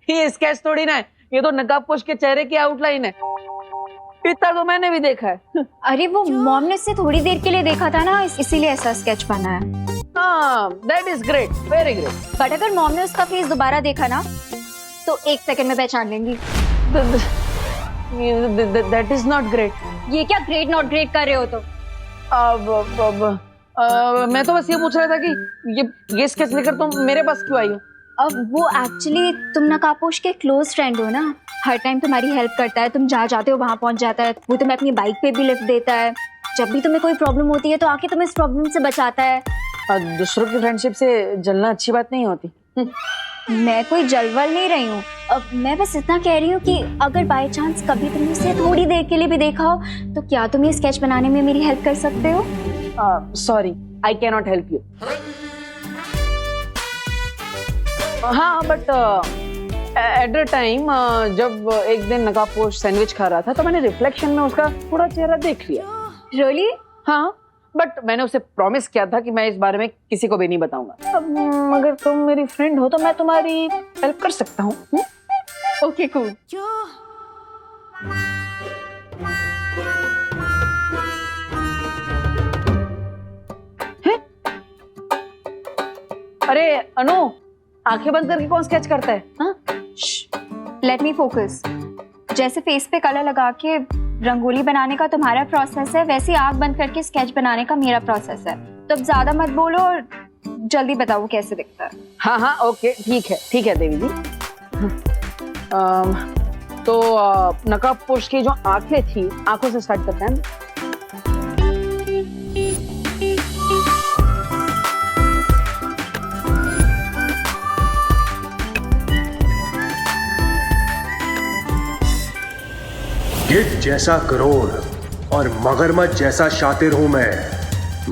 Speaker 1: ये स्केच थोड़ी ना है, ये तो नकाबपोश के चेहरे की आउटलाइन है। इतना तो मैंने भी देखा है।
Speaker 5: अरे वो मॉम ने इससे थोड़ी देर के लिए देखा था ना, इसीलिए ऐसा स्केच बना है।
Speaker 1: हाँ, that is great, very great.
Speaker 5: But अगर मॉम ने उसका फेस दोबारा देखा ना तो 1 सेकंड में पहचान लेंगी।
Speaker 1: That is not great.
Speaker 5: ये क्या ग्रेट नॉट ग्रेट कर रहे हो तुम?
Speaker 1: मैं तो बस ये पूछ रहा था कि ये स्केच लेकर तुम मेरे पास क्यों आई हो?
Speaker 5: अब वो एक्चुअली तुम नकाबपोश के क्लोज फ्रेंड हो ना, हर टाइम तुम्हारी हेल्प करता है, तुम जहाँ जाते हो वहाँ पहुँच जाता है, वो तुम्हें अपनी बाइक पे भी लिफ्ट देता है, जब भी तुम्हें कोई प्रॉब्लम होती है तो आके तुम्हें इस प्रॉब्लम से बचाता है।
Speaker 1: दूसरों की फ्रेंडशिप से जलना अच्छी बात नहीं होती।
Speaker 5: मैं कोई जलवल नहीं रही हूँ, अब मैं बस इतना कह रही हूँ कि अगर बाय चांस कभी तुमने इसे थोड़ी देर के लिए भी देखा हो तो क्या तुम ये स्केच बनाने में मेरी हेल्प कर सकते हो?
Speaker 1: Sorry, I can not help you. हाँ, बट एट द टाइम जब एक दिन नकाबपोश सैंडविच खा रहा था तो मैंने रिफ्लेक्शन में उसका थोड़ा चेहरा देख लिया।
Speaker 5: रियली?
Speaker 1: हाँ, बट मैंने उसे प्रॉमिस किया था कि मैं इस बारे में किसी को भी नहीं बताऊंगा। अब अगर तुम मेरी फ्रेंड हो तो मैं तुम्हारी हेल्प कर सकता हूँ।
Speaker 5: Okay cool.
Speaker 1: अरे अनु, आंखें बंद करके कौन स्केच करता है? हाँ?
Speaker 5: Let me focus. जैसे फेस पे कलर लगा के रंगोली बनाने का तुम्हारा प्रोसेस है, वैसे आंख बंद करके स्केच बनाने का मेरा प्रोसेस है। तो अब ज्यादा मत बोलो और जल्दी बताओ कैसे दिखता है।
Speaker 1: हाँ हाँ, ओके, ठीक है देवी जी। तो नकाबपोश की जो आंखें थी, आंखों से स्टार्ट करते हैं।
Speaker 16: गिद्ध जैसा क्रूर और मगरमच्छ जैसा शातिर हूं मैं।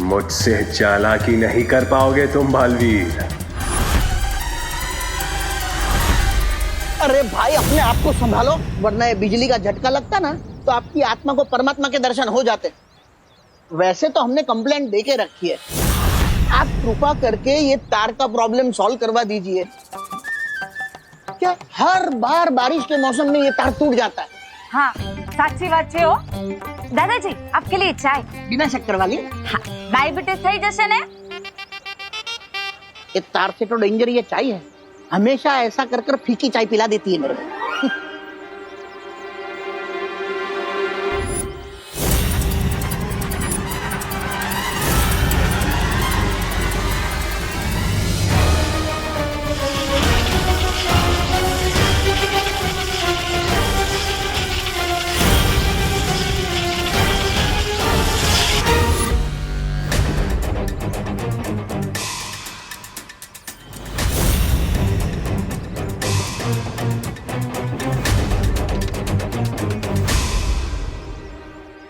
Speaker 16: मुझसे चालाकी नहीं कर पाओगे तुम बालवीर।
Speaker 7: अरे भाई अपने आप को संभालो, वरना ये बिजली का झटका लगता ना तो आपकी आत्मा को परमात्मा के दर्शन हो जाते। वैसे तो हमने कंप्लेंट दे के रखी है, आप कृपा करके ये तार का प्रॉब्लम सॉल्व करवा दीजिए। क्या हर बार बारिश के मौसम में ये तार टूट जाता है?
Speaker 8: हाँ साची बात है। दादाजी आपके लिए चाय
Speaker 7: बिना शक्कर वाली।
Speaker 8: हाँ, डायबिटीज થઈ જશે ને?
Speaker 7: ये तार से तो डेंजर ये चाय है, हमेशा ऐसा कर कर फीकी चाय पिला देती है मेरे को।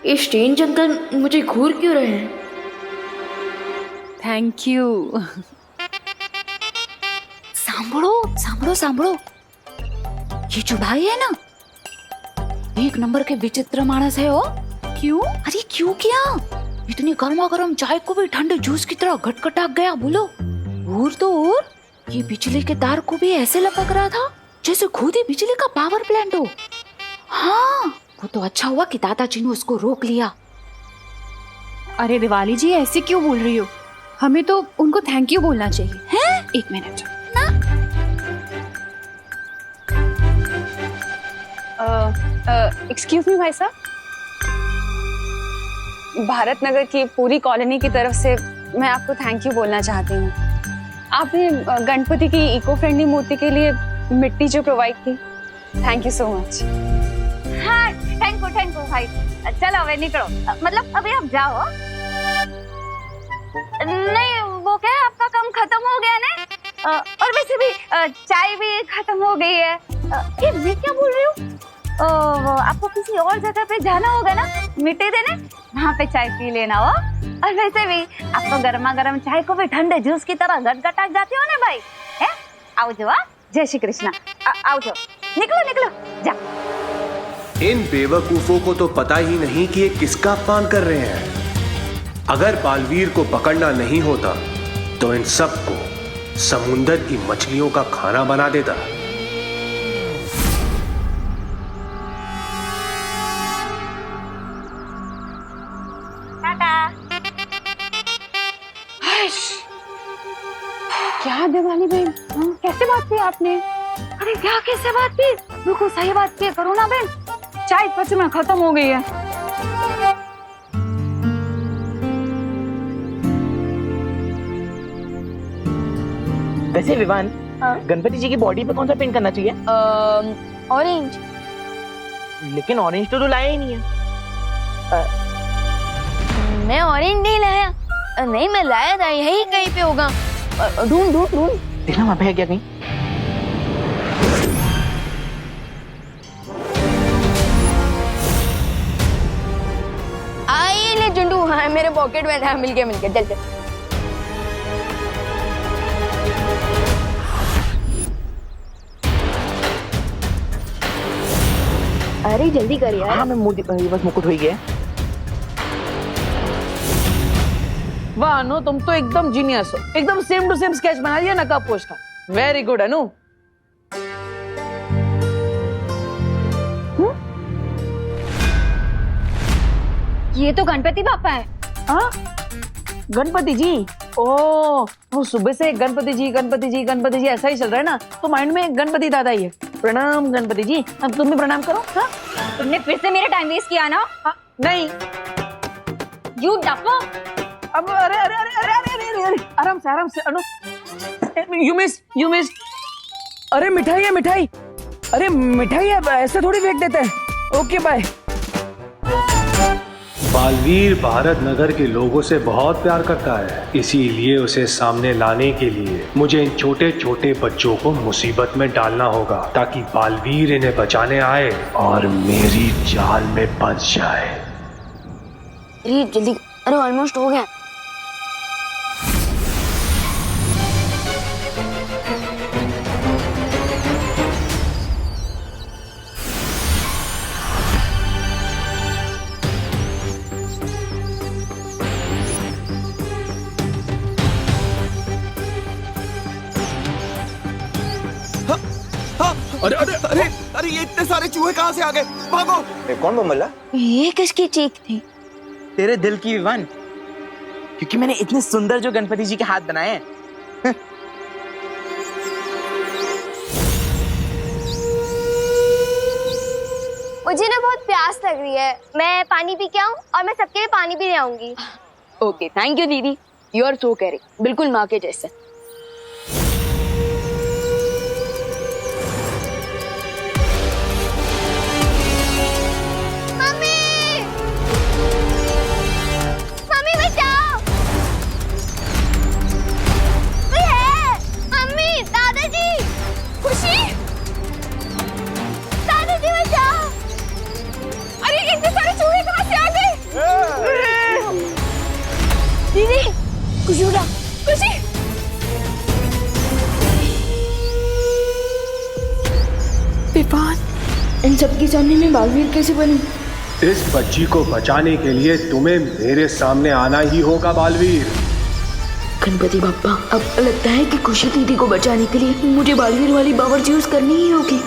Speaker 6: ये स्ट्रेंज अंकल मुझे घूर क्यों रहे हैं?
Speaker 8: Thank you. सांभळो सांभळो सांभळो, ये जो भाई है ना, एक नंबर के विचित्र मानस है। हो क्यों? अरे क्यों क्या? इतनी गर्मा गर्म चाय को भी ठंडे जूस की तरह घटघटा गया। बोलो और तो और, ये बिजली के तार को भी ऐसे लपक रहा था जैसे खुद ही बिजली का पावर प्लांट हो। हाँ वो तो अच्छा हुआ कि दादाजी ने उसको रोक लिया।
Speaker 5: अरे दिवाली जी ऐसे क्यों बोल रही हो? हमें तो उनको थैंक यू बोलना चाहिए।
Speaker 8: हैं?
Speaker 5: एक मिनट
Speaker 8: ना।
Speaker 5: एक्सक्यूज मी भाई साहब, भारत नगर की पूरी कॉलोनी की तरफ से मैं आपको थैंक यू बोलना चाहती हूँ। आपने गणपति की इको फ्रेंडली मूर्ति के लिए मिट्टी जो प्रोवाइड की, थैंक यू सो मच।
Speaker 8: हाँ थैंक यू भाई। चलो अब निकलो, मतलब अभी आप जाओ। नहीं वो क्या है, आपका काम खत्म हो गया ना, और वैसे भी चाय भी खत्म हो गई है। ये मैं क्या बोल रही हूँ, आपको किसी और जगह पे जाना होगा ना मिट्टी देने, वहाँ पे चाय पी लेना हो। और वैसे भी आपको गर्मा गर्म चाय को भी ठंडे जूस की तरह गटगटा जाते हो ना भाई। है आओ जो, जय श्री कृष्णा। आओ जो, निकलो निकलो जा।
Speaker 16: इन बेवकूफों को तो पता ही नहीं कि ये किसका अपमान कर रहे हैं। अगर बालवीर को पकड़ना नहीं होता तो इन सबको समुंदर की मछलियों का खाना बना देता।
Speaker 8: टाटा।
Speaker 5: क्या दिवाली बहन, कैसे बात की आपने?
Speaker 8: अरे क्या कैसे बात की? बिल्कुल सही बात की करो ना बहन, चाय सच में खत्म हो गई है।
Speaker 7: वैसे विवान, गणपति जी की बॉडी पे कौन सा पेंट करना चाहिए?
Speaker 6: ऑरेंज।
Speaker 7: लेकिन ऑरेंज तो लाया ही नहीं है।
Speaker 6: मैं ऑरेंज नहीं लाया। नहीं मैं लाया था, यही कहीं पे होगा। ढूंढ ढूंढ ढूंढ,
Speaker 7: देखना वहां पे है क्या कहीं।
Speaker 6: आई ले चुंडू, हाँ मेरे पॉकेट में था। मिल गया चल चल। अरे जल्दी कर यार।
Speaker 7: हाँ मैं बस मुकुट हो गया।
Speaker 1: वाह अनु, तुम तो एकदम जीनियस हो। एकदम सेम टू सेम स्केच बना दिया नकाबपोश का। वेरी गुड अनु।
Speaker 8: ये तो गणपति बापा है।
Speaker 1: हाँ गणपति जी। ओ वो सुबह से गणपति जी गणपति जी गणपति जी ऐसा ही चल रहा है ना, तो माइंड में गणपति दादा ही है। प्रणाम गणपति जी। अब तुम भी प्रणाम करो। हाँ
Speaker 8: तुमने फिर से मेरा टाइम वेस्ट किया ना।
Speaker 1: नहीं
Speaker 8: यू डफो।
Speaker 1: अब अरे अरे अरे अरे अरे अरे अरे आराम से अनु। You miss. अरे मिठाई है मिठाई। अरे मिठाई है, ऐसे थोड़ी फेंक देते हैं। Okay bye.
Speaker 16: बालवीर भारत नगर के लोगों से बहुत प्यार करता है, इसीलिए उसे सामने लाने के लिए मुझे इन छोटे छोटे बच्चों को मुसीबत में डालना होगा ताकि बालवीर इन्हें बचाने आए और मेरी जाल में फंस जाए।
Speaker 6: अरे जल्दी, अरे ऑलमोस्ट हो गया।
Speaker 9: अरे अरे अरे अरे ये इतने सारे चूहे कहाँ से आ गए? भागो!
Speaker 7: कौन बमला?
Speaker 6: ये किसकी चीख थी?
Speaker 7: तेरे दिल की विवान, क्योंकि मैंने इतने सुंदर जो गणपति जी के हाथ बनाए हैं।
Speaker 13: मुझे ना बहुत प्यास लग रही है, मैं पानी पी के आऊं और मैं सबके लिए पानी भी ले आऊंगी।
Speaker 6: ओके, थैंक यू दीदी, यू आर सो केयरिंग, बिल्कुल माँ के जैसे।
Speaker 3: दीदी खुशी उठा, खुशी।
Speaker 6: विवान, इन सबके सामने में बालवीर कैसे बनूं?
Speaker 16: इस बच्ची को बचाने के लिए तुम्हें मेरे सामने आना ही होगा बालवीर।
Speaker 6: गणपति बप्पा, अब लगता है कि खुशी दीदी को बचाने के लिए मुझे बालवीर वाली पावर यूज करनी ही होगी।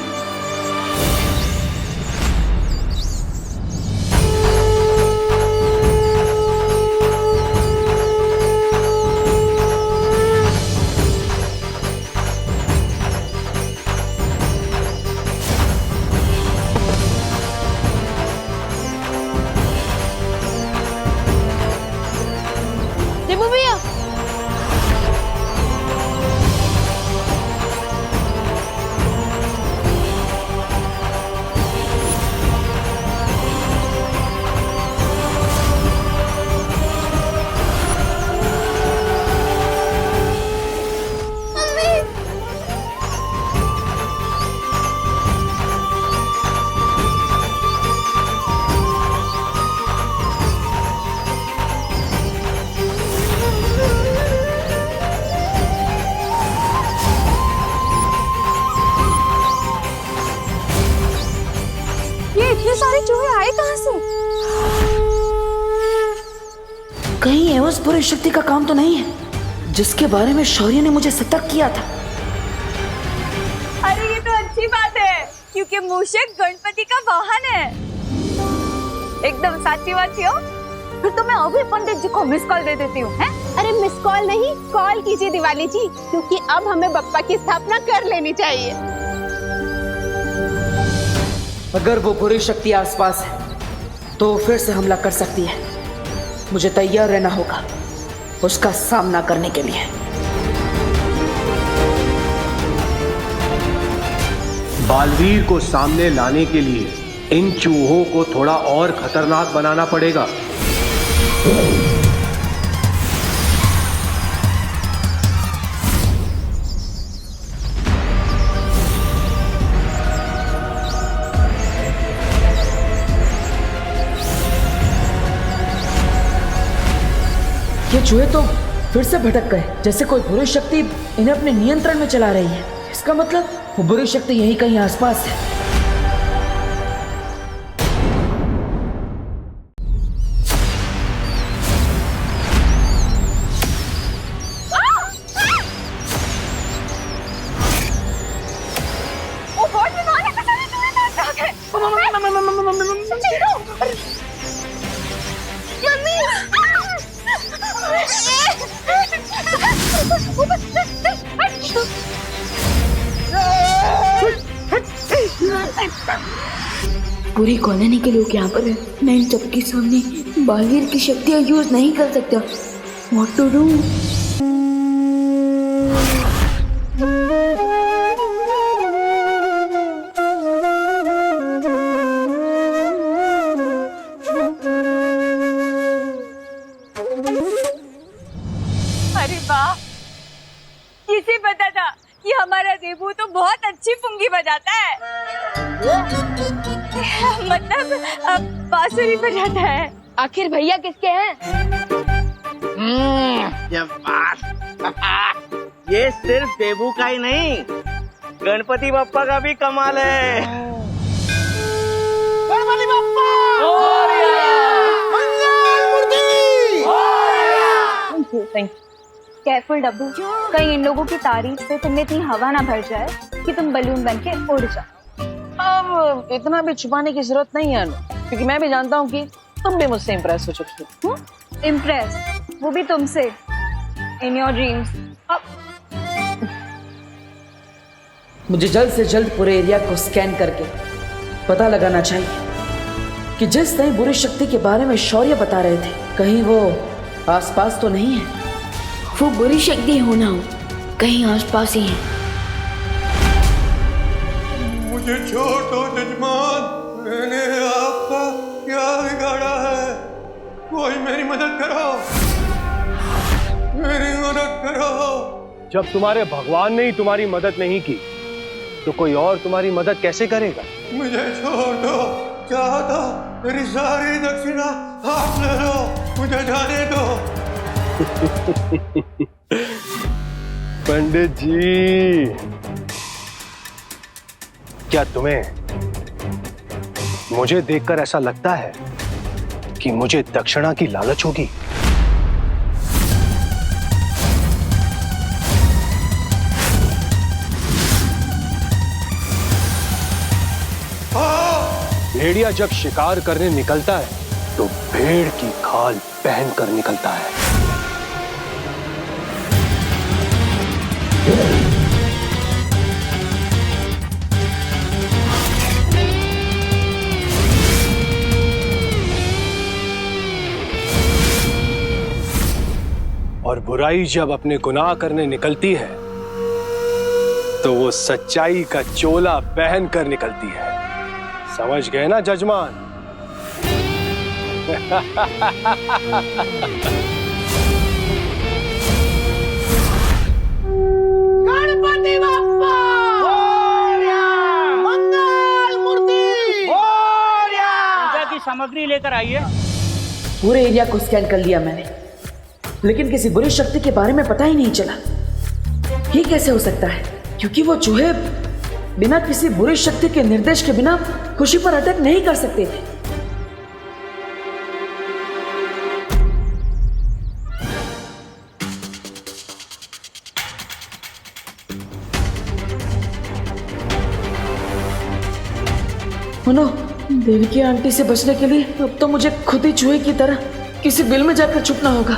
Speaker 3: इतने सारे चूहे आए कहाँ से?
Speaker 1: कहीं ये उस बुरी शक्ति का काम तो नहीं है जिसके बारे में शौर्य ने मुझे सतर्क किया था?
Speaker 8: अरे ये तो अच्छी बात है, क्योंकि मूषक गणपति का वाहन है। एकदम साची बात हो। फिर तो मैं अभी पंडित जी को मिस कॉल दे देती हूँ।
Speaker 17: अरे मिस कॉल नहीं, कॉल कीजिए दिवाली जी, क्योंकि अब हमें बप्पा की स्थापना कर लेनी चाहिए।
Speaker 1: अगर वो बुरी शक्ति आसपास है तो फिर से हमला कर सकती है। मुझे तैयार रहना होगा उसका सामना करने के लिए।
Speaker 16: बालवीर को सामने लाने के लिए इन चूहों को थोड़ा और खतरनाक बनाना पड़ेगा।
Speaker 1: ये चूहे तो फिर से भटक गए, जैसे कोई बुरी शक्ति इन्हें अपने नियंत्रण में चला रही है। इसका मतलब वो बुरी शक्ति यहीं कहीं आसपास है।
Speaker 6: पूरी कॉलोनी के लोग यहाँ पर हैं। मैं इन सबके सामने बालवीर की शक्तियाँ यूज नहीं कर सकता। What to do?
Speaker 8: अरे वाह, किसे पता था कि हमारा देबू तो बहुत अच्छी पुंगी बजाता है। मतलब बांसुरी बजाता है।
Speaker 6: आखिर भैया किसके हैं?
Speaker 7: ये सिर्फ देबू का ही नहीं, गणपति बप्पा का भी कमाल है। गणपति बप्पा
Speaker 8: केयरफुल डब्बू, कहीं इन लोगों की तारीफ से तुम्हें इतनी हवा ना भर जाए कि तुम बलून बन के उड़ जाओ।
Speaker 1: अब इतना भी छुपाने की जरूरत नहीं है, क्योंकि मैं भी जानता हूँ कि तुम भी मुझसे इम्प्रेस हो चुकी हो।
Speaker 8: इम्प्रेस, वो भी तुमसे, इन योर ड्रीम्स।
Speaker 1: मुझे जल्द से जल्द पूरे एरिया को स्कैन करके पता लगाना चाहिए कि जिस नई बुरी शक्ति के बारे में शौर्य बता रहे थे, कहीं वो आसपास तो नहीं है।
Speaker 6: वो बुरी शक्ति होना हो कहीं आसपास ही है।
Speaker 15: मुझे छोड़ दो जजमान, मैंने आपका क्या बिगाड़ा है? कोई मेरी मदद करो, मेरी मदद करो।
Speaker 12: जब तुम्हारे भगवान ने ही तुम्हारी मदद नहीं की तो कोई और तुम्हारी मदद कैसे करेगा?
Speaker 15: मुझे छोड़ दो, चाहता मेरी सारी दक्षिणा आप ले लो, मुझे जाने दो।
Speaker 12: पंडित जी, क्या तुम्हें मुझे देखकर ऐसा लगता है कि मुझे दक्षिणा की लालच होगी? भेड़िया जब शिकार करने निकलता है तो भेड़ की खाल पहन कर निकलता है। और बुराई जब अपने गुनाह करने निकलती है तो वो सच्चाई का चोला पहन कर निकलती है। समझ गए ना जजमान?
Speaker 7: गणपति बप्पा मंगल मूर्ति पूजा की सामग्री लेकर आइए।
Speaker 1: पूरे एरिया को स्कैन कर लिया मैंने, लेकिन किसी बुरी शक्ति के बारे में पता ही नहीं चला। ये कैसे हो सकता है? क्योंकि वो चूहे बिना किसी बुरी शक्ति के निर्देश के बिना खुशी पर अटैक नहीं कर सकते थे। नो, देवकी आंटी से बचने के लिए अब तो मुझे खुद ही चूहे की तरह किसी बिल में जाकर छुपना होगा।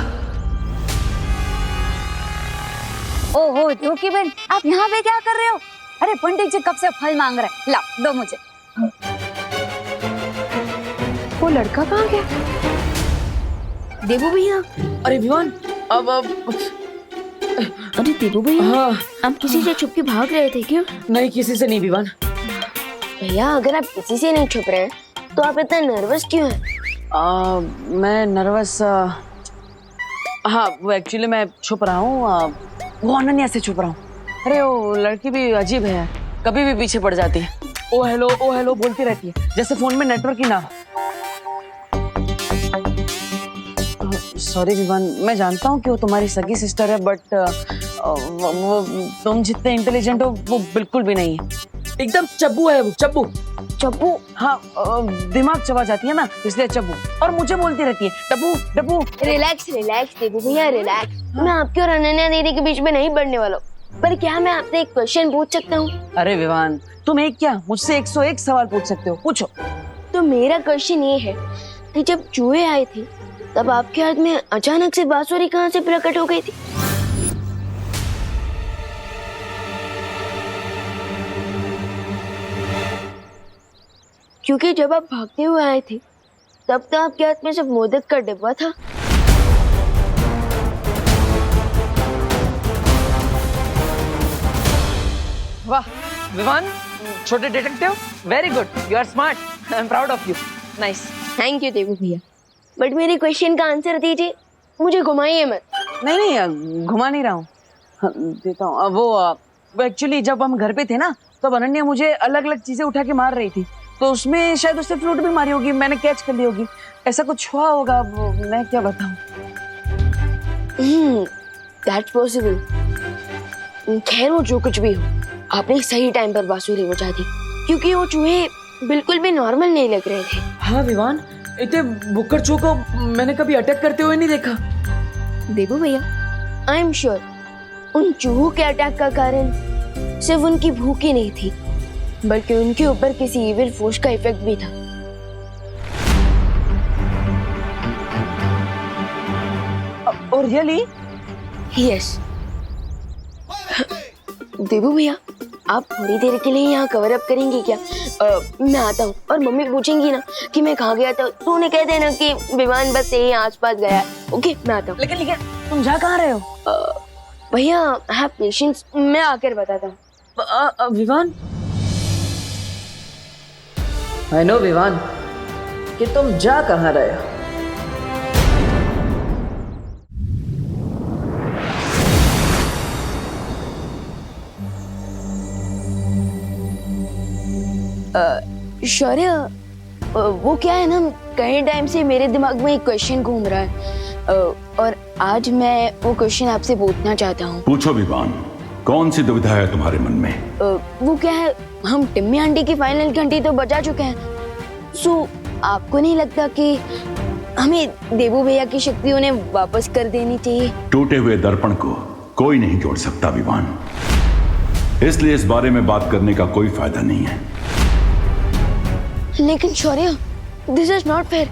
Speaker 8: ओहो देवकी बहन, आप यहाँ पे क्या कर रहे हो? अरे पंडित जी कब से फल मांग रहे हैं, लाओ दो मुझे।
Speaker 6: वो लड़का कहाँ गया? देबू भैया।
Speaker 1: अरे विवान, अब
Speaker 6: अरे देबू भैया,
Speaker 1: हाँ,
Speaker 6: आप किसी से छुप के भाग रहे थे क्या?
Speaker 1: नहीं, किसी से नहीं विवान।
Speaker 6: भैया अगर आप किसी से नहीं छुप रहे हैं तो आप इतना नर्वस क्यों हैं?
Speaker 1: मैं नर्वस, हाँ वो एक्चुअली मैं छुप रहा हूँ, वो अनन्या से छुप रहा हूँ। अरे वो लड़की भी अजीब है, कभी भी पीछे पड़ जाती है। ओ हेलो बोलती रहती है, जैसे फोन में नेटवर्क ही ना हो। सॉरी विवान, मैं जानता हूँ कि वो तुम्हारी सगी सिस्टर है, बट वो तुम जितने इंटेलिजेंट हो वो बिल्कुल भी नहीं है। एकदम चब्बू है वो, चब्बू। चब्बू? हाँ, दिमाग चबा जाती है ना, इसलिए चब्बू। और मुझे बोलती रहती है डब्बू डब्बू।
Speaker 6: रिलैक्स देबू भैया, रिलैक्स। मैं आपके और अनन्या दीदी के बीच में नहीं बढ़ने वाला हूँ, पर क्या मैं आपसे एक क्वेश्चन पूछ सकता हूँ?
Speaker 1: अरे विवान, तुम एक क्या मुझसे 101 सवाल पूछ सकते हो, पूछो।
Speaker 6: तो मेरा क्वेश्चन ये है कि जब चूहे आए थे तब आपके हाथ में अचानक से बांसुरी कहाँ से प्रकट हो गई थी? क्योंकि जब आप भागते हुए आए थे तब तो आपके हाथ में सिर्फ मोदक का डिब्बा था।
Speaker 1: वाह विवान, छोटे detective, very good, you are smart, I am proud of you, nice.
Speaker 6: Thank you Debu भैया, बट मेरे क्वेश्चन का आंसर दीजिए, मुझे घुमाइए मत।
Speaker 1: नहीं घुमा नहीं रहा हूँ, देता हूँ। वो एक्चुअली जब हम घर पे थे ना, तब अनन्या मुझे अलग अलग चीजें उठा के मार रही थी, तो उसमें शायद उससे फ्रूट भी मारी होगी, मैंने कैच कर ली होगी, ऐसा कुछ हुआ होगा, वो मैं क्या बताऊँ।
Speaker 6: That's possible. खैर वो जो कुछ भी हो, आपने सही टाइम पर बांसुरी बजा दी, क्योंकि वो चूहे बिल्कुल भी नॉर्मल नहीं लग रहे थे।
Speaker 1: हाँ विवान, इतने बुक्कड़ चूहों को मैंने कभी अटैक करते हुए नहीं देखा।
Speaker 6: देबू भैया, आई एम श्योर उन चूहों के अटैक का कारण सिर्फ उनकी भूख ही नहीं थी, बल्कि उनके ऊपर किसी इविल फोर्स का इफेक्ट भी था।
Speaker 1: और रियली?
Speaker 6: यस। देबू भैया, आप थोड़ी देर के लिए यहाँ कवर अप करेंगे क्या? मैं आता हूँ, और मम्मी पूछेंगी ना कि मैं कहाँ गया था, तो उन्हें कह देना कि विमान बस यही आसपास गया है। ओके, मैं आता हूँ।
Speaker 1: लेकिन तुम जा कहाँ रहे हो?
Speaker 6: भैया हैव पेशेंस, मैं आकर बताता हूँ।
Speaker 1: विवान, आई नो विवान कि तुम जा कहाँ रहे हो।
Speaker 6: शौर्य, वो क्या है ना, कई टाइम से मेरे दिमाग में एक क्वेश्चन घूम रहा है, और आज मैं वो क्वेश्चन आपसे पूछना चाहता हूँ।
Speaker 2: पूछो विवान, कौन सी दुविधा है तुम्हारे मन में?
Speaker 6: वो क्या है, हम टिम्मी आंटी की फाइनल घंटी तो बजा चुके हैं, सो आपको नहीं लगता कि हमें देबू भैया की शक्ति उन्हें वापस कर देनी चाहिए?
Speaker 2: टूटे हुए दर्पण को कोई नहीं जोड़ सकता विवान, इसलिए इस बारे में बात करने का कोई फायदा नहीं है।
Speaker 6: लेकिन शौर्य, दिस इज नॉट फेयर।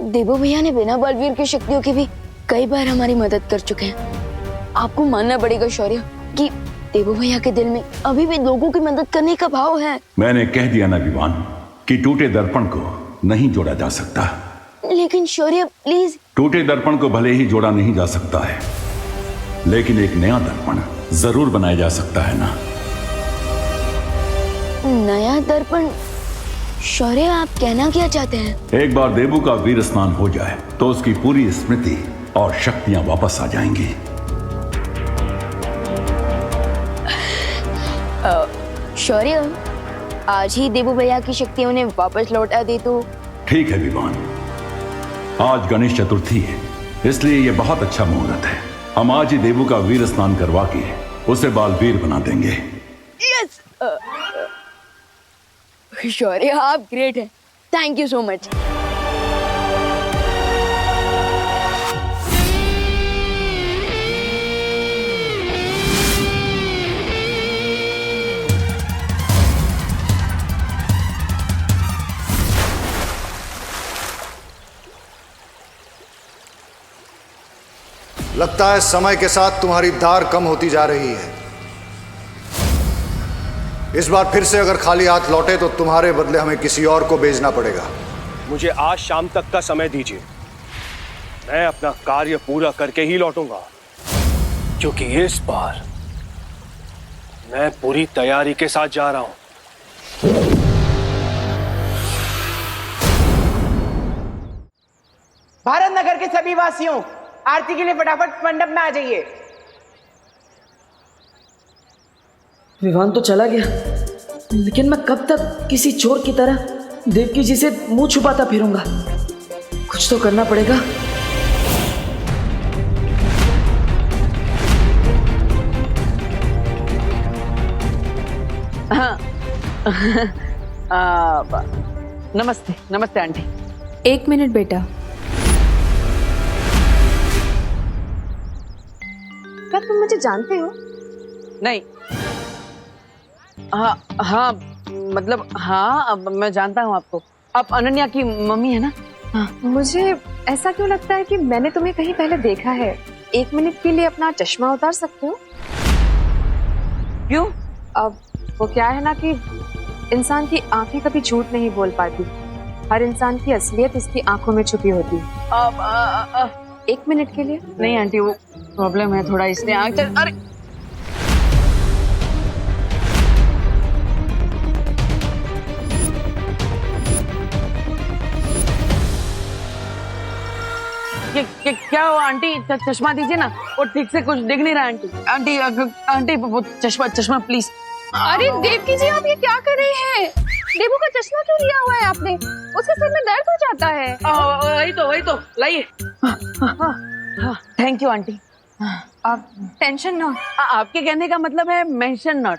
Speaker 6: देबू भैया ने बिना बलवीर की शक्तियों के भी कई बार हमारी मदद कर चुके हैं। आपको मानना पड़ेगा शौर्य कि देबू भैया के दिल में अभी भी लोगों की मदद करने का भाव है।
Speaker 2: मैंने कह दिया ना विवान कि टूटे दर्पण को नहीं जोड़ा जा सकता।
Speaker 6: लेकिन शौर्य प्लीज।
Speaker 2: टूटे दर्पण को भले ही जोड़ा नहीं जा सकता है, लेकिन एक नया दर्पण जरूर बनाया जा सकता है ना।
Speaker 6: नया दर्पण? शौर्य, आप कहना क्या चाहते हैं?
Speaker 2: एक बार देबू का वीर स्नान हो जाए तो उसकी पूरी स्मृति और शक्तियां वापस आ जाएंगी।
Speaker 6: शौर्य, आज ही देबू भैया की शक्ति उन्हें वापस लौटा दे तो?
Speaker 2: ठीक है विवान, आज गणेश चतुर्थी है, इसलिए यह बहुत अच्छा मुहूर्त है। हम आज ही देबू का वीर स्नान करवा के उसे बालवीर बना देंगे।
Speaker 6: यस शौर्य, आप ग्रेट हैं, थैंक यू सो मच।
Speaker 18: लगता है समय के साथ तुम्हारी धार कम होती जा रही है। इस बार फिर से अगर खाली हाथ लौटे तो तुम्हारे बदले हमें किसी और को भेजना पड़ेगा।
Speaker 12: मुझे आज शाम तक का समय दीजिए, मैं अपना कार्य पूरा करके ही लौटूंगा, क्योंकि इस बार मैं पूरी तैयारी के साथ जा रहा हूं।
Speaker 7: भारत नगर के सभी वासियों, आरती के लिए फटाफट मंडप में आ जाइए।
Speaker 1: विवान तो चला गया, लेकिन मैं कब तक किसी चोर की तरह देवकी जी से मुंह छुपाता फिरूंगा? कुछ तो करना पड़ेगा। हाँ नमस्ते नमस्ते आंटी।
Speaker 19: 1 मिनट बेटा।
Speaker 17: क्या तुम मुझे जानते हो?
Speaker 1: नहीं। हाँ मतलब हाँ, अब मैं जानता हूँ आपको। आप अनन्या की मम्मी है ना?
Speaker 17: हाँ। मुझे ऐसा क्यों लगता है कि मैंने तुम्हें कहीं पहले देखा है। 1 मिनट के लिए अपना चश्मा उतार सकते हो?
Speaker 1: क्यों?
Speaker 17: अब वो क्या है ना कि इंसान की आंखें कभी झूठ नहीं बोल पाती। हर इंसान की असलियत उसकी आंखों में छुपी होती है। 1 मिनट के लिए?
Speaker 1: नहीं आंटी, वो प्रॉब्लम है थोड़ा, इसलिए आंख चल। अरे
Speaker 7: क्या हुआ आंटी? चश्मा दीजिए ना, वो ठीक से कुछ दिख नहीं रहा आंटी। आंटी आंटी वो चश्मा प्लीज।
Speaker 5: अरे देवकी जी, आप ये क्या कर रही हैं? देवू का चश्मा क्यों लिया हुआ है आपने? उसके सिर में दर्द हो जाता है।
Speaker 7: वही तो लाइए। Thank you aunty.
Speaker 5: आप टेंशन नॉट।
Speaker 7: आपके कहने का मतलब है मेंशन नॉट।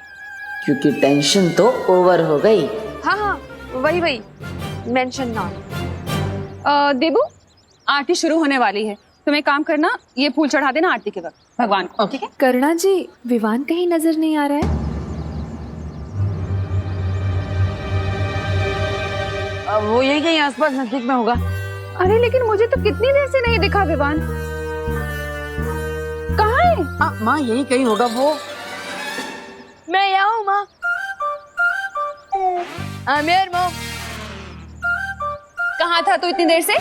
Speaker 6: क्योंकि टेंशन तो ओवर हो गई।
Speaker 5: हाँ वही मेंशन नॉट। देवू, आरती शुरू होने वाली है, तुम एक काम करना, ये फूल चढ़ा देना आरती के वक्त भगवान को, ठीक है?
Speaker 19: करुणा जी, विवान कहीं नजर नहीं आ रहा है।
Speaker 7: वो यही कहीं आसपास नजदीक में होगा।
Speaker 5: अरे लेकिन मुझे तो कितनी देर से नहीं दिखा विवान। कहाँ है?
Speaker 7: माँ यही कहीं होगा वो।
Speaker 6: मैं यहाँ हूँ माँ। माँ
Speaker 5: कहाँ था तू इतनी देर से?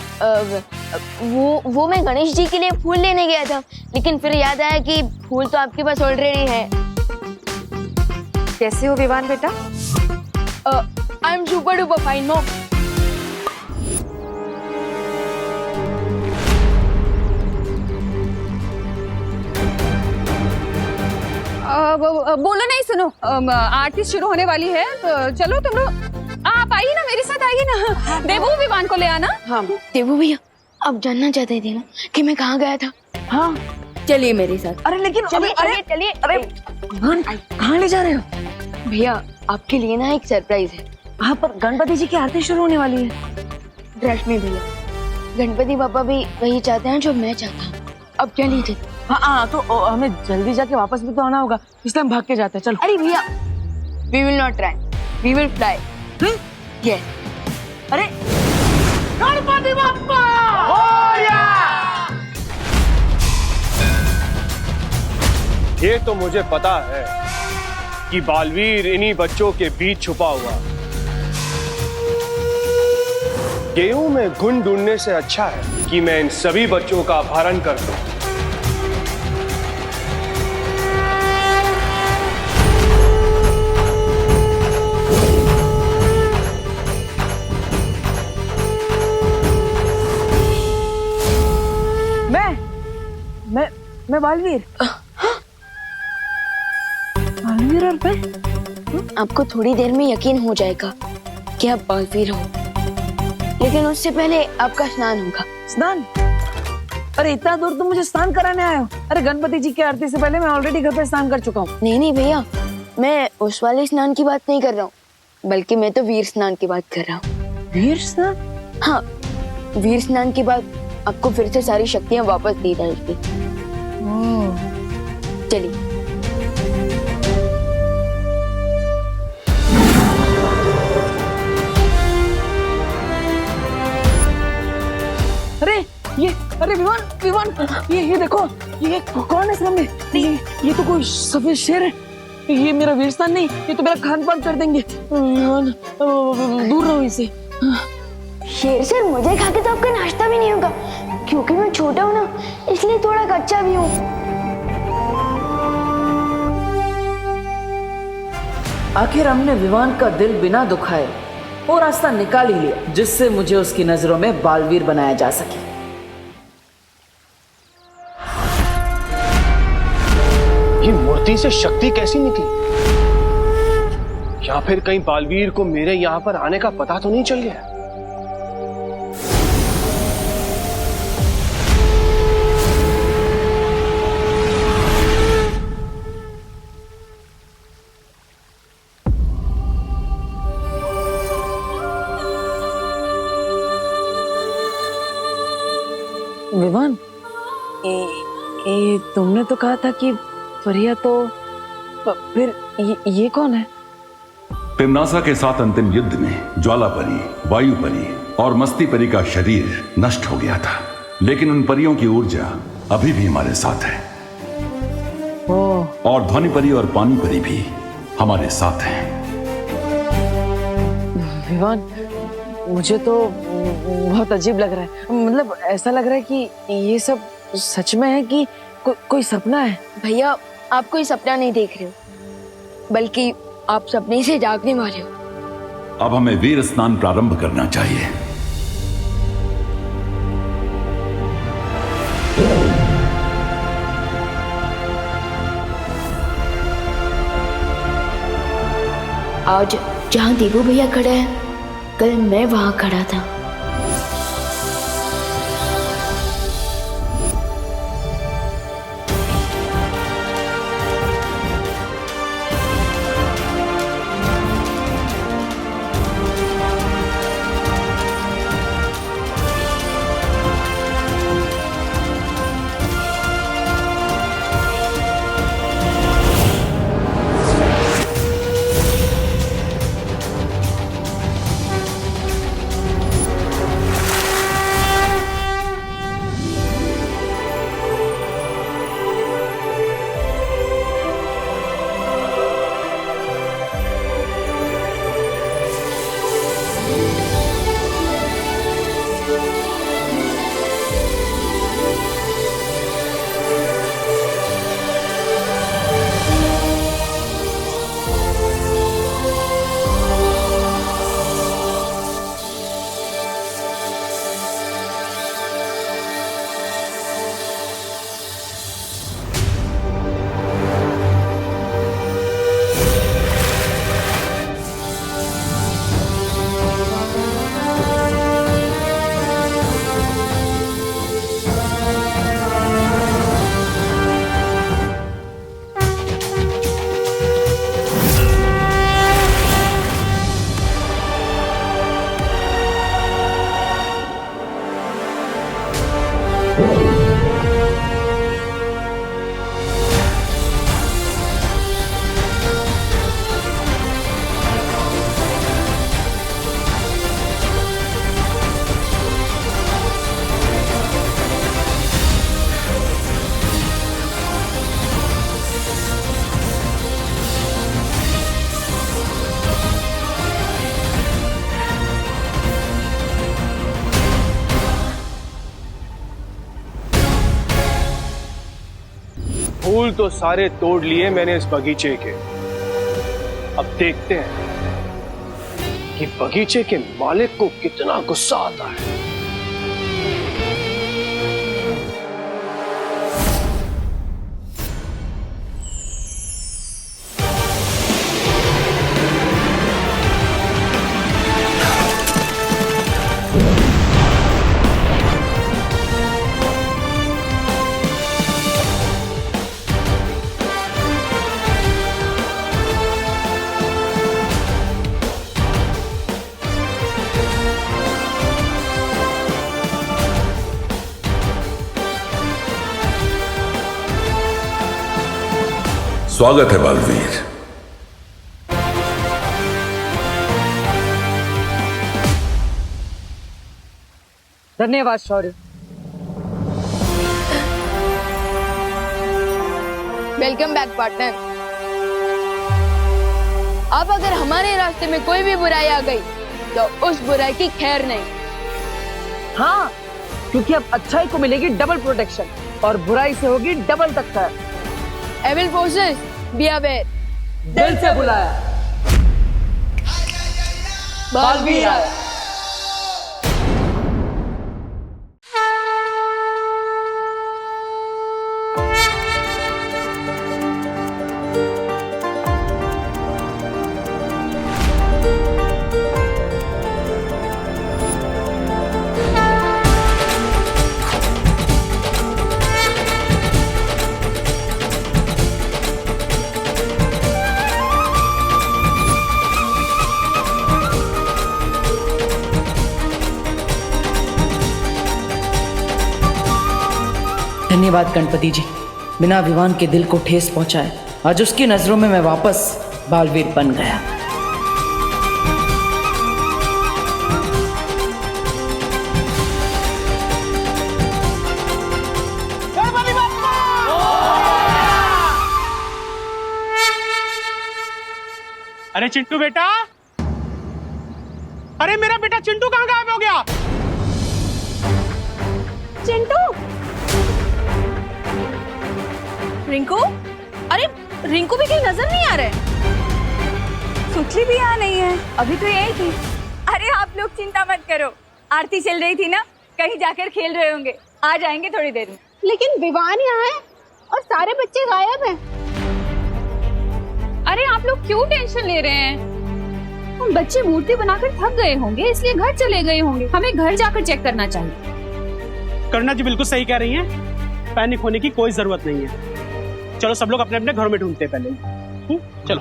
Speaker 6: वो मैं गणेश जी के लिए फूल लेने गया था, लेकिन फिर याद आया कि फूल तो आपके पास ऑलरेडी है।
Speaker 5: कैसे हो विवान बेटा?
Speaker 6: I am super duper fine mom.
Speaker 5: बोलो नहीं, सुनो, आरती शुरू होने वाली है, तो चलो तुम लोग आप आइए ना, मेरे साथ आइए ना। देवू, विवान को ले आना।
Speaker 6: हाँ देवू भैया, आप जानना चाहते थे ना कि मैं कहाँ गया था? हाँ चलिए मेरे साथ।
Speaker 7: अरे लेकिन
Speaker 6: चलिए।
Speaker 7: अरे कहाँ ले जा रहे हो?
Speaker 6: भैया आपके लिए ना एक सरप्राइज है।
Speaker 7: हाँ पर गणपति जी की आरती शुरू होने वाली है।
Speaker 6: रश्मि भैया, गणपति पापा भी वही चाहते हैं जो मैं चाहता हूँ। अब क्या लीजिए।
Speaker 7: हाँ तो हमें जल्दी जाके वापस भी तो आना होगा, इसलिए हम भाग के जाते हैं। चलो।
Speaker 6: अरे भैया, we will not try, we will fly. Yes.
Speaker 7: अरे गणपति बप्पा
Speaker 12: ये तो मुझे पता है कि बालवीर इन्हीं बच्चों के बीच छुपा हुआ। गेहूं में घुन ढूंढने से अच्छा है कि मैं इन सभी बच्चों का अपहरण कर दूं।
Speaker 7: मैं बालवीर। बालवीर और मैं?
Speaker 6: आपको थोड़ी देर में यकीन हो जाएगा कि आप बालवीर हो, लेकिन उससे पहले आपका स्नान होगा।
Speaker 7: स्नान? अरे इतना दूर तुम मुझे स्नान कराने आए हो? अरे गणपति जी की आरती से पहले मैं ऑलरेडी घर पे स्नान कर चुका हूँ।
Speaker 6: नहीं भैया, मैं उस वाले स्नान की बात नहीं कर रहा हूँ, बल्कि मैं तो वीर स्नान की बात कर रहा हूँ।
Speaker 7: वीर स्नान?
Speaker 6: हाँ, वीर स्नान के बाद आपको फिर से सारी शक्तियाँ वापस दी जाएगी। चलिए।
Speaker 7: अरे विमान ये देखो, ये कौन है सामने? ये तो कोई सफेद शेर है। ये मेरा वीर स्थान नहीं, ये तो मेरा खान पान कर देंगे। विमान दूर रहो इसे।
Speaker 6: शेर सर, मुझे खा के तो आपका नाश्ता भी नहीं होगा, क्योंकि मैं छोटा हूँ ना, इसलिए थोड़ा कच्चा भी हूँ।
Speaker 1: आखिर हमने विवान का दिल बिना दुखाए वो रास्ता निकाल ही लिया जिससे मुझे उसकी नजरों में बालवीर बनाया जा सके।
Speaker 12: ये मूर्ति से शक्ति कैसी निकली? या फिर कहीं बालवीर को मेरे यहां पर आने का पता तो नहीं चल गया?
Speaker 7: विमान, तुमने तो कहा था कि फरिया, तो फिर ये कौन है?
Speaker 2: तिम्नासा के साथ अंतिम युद्ध में ज्वाला परी, वायु परी और मस्ती परी का शरीर नष्ट हो गया था, लेकिन उन परियों की ऊर्जा अभी भी हमारे साथ है। और ध्वनि परी और पानी परी भी हमारे साथ हैं।
Speaker 7: विमान, मुझे तो बहुत अजीब लग रहा है। मतलब ऐसा लग रहा है कि ये सब सच में है कि कोई सपना है।
Speaker 6: भैया, आप कोई सपना नहीं देख रहे हो, बल्कि आप सपने से जागने वाले हो।
Speaker 2: अब हमें वीर स्नान प्रारंभ करना चाहिए।
Speaker 6: आज जहाँ देवू भैया खड़ा है, कल मैं वहाँ खड़ा था।
Speaker 12: फूल तो सारे तोड़ लिए मैंने इस बगीचे के। अब देखते हैं कि बगीचे के मालिक को कितना गुस्सा आता है।
Speaker 2: स्वागत है बालवीर।
Speaker 1: धन्यवाद शौर्य।
Speaker 6: Welcome back partner. अब अगर हमारे रास्ते में कोई भी बुराई आ गई तो उस बुराई की खैर नहीं।
Speaker 1: हाँ, क्योंकि अब अच्छाई को मिलेगी डबल प्रोटेक्शन और बुराई से होगी डबल टक्कर।
Speaker 6: Evil forces be aware.
Speaker 1: दिल से बुलाया, बालवीर आया। धन्यवाद गणपति जी, बिना विवान के दिल को ठेस पहुंचाए आज उसकी नजरों में मैं वापस बालवीर बन गया।
Speaker 11: अरे चिंटू बेटा, अरे मेरा बेटा चिंटू कहाँ गायब हो गया?
Speaker 5: चिंटू, रिंकू, अरे रिंकू भी कहीं नजर नहीं आ रहा है।
Speaker 8: सुखली भी यहाँ नहीं है, अभी तो यही थी।
Speaker 5: अरे आप लोग चिंता मत करो, आरती चल रही थी ना, कहीं जाकर खेल रहे होंगे, आ जाएंगे थोड़ी देर में।
Speaker 17: लेकिन विवान यहाँ है और सारे बच्चे गायब हैं।
Speaker 5: अरे आप लोग क्यों टेंशन ले रहे हैं? हम बच्चे मूर्ति बनाकर थक गए होंगे, इसलिए घर चले गए होंगे। हमें घर जाकर चेक करना चाहिए।
Speaker 20: करुणा जी बिल्कुल सही कह रही हैं। पैनिक होने की कोई जरूरत नहीं है। चलो सब लोग अपने अपने घरों में ढूंढते हैं पहले। चलो।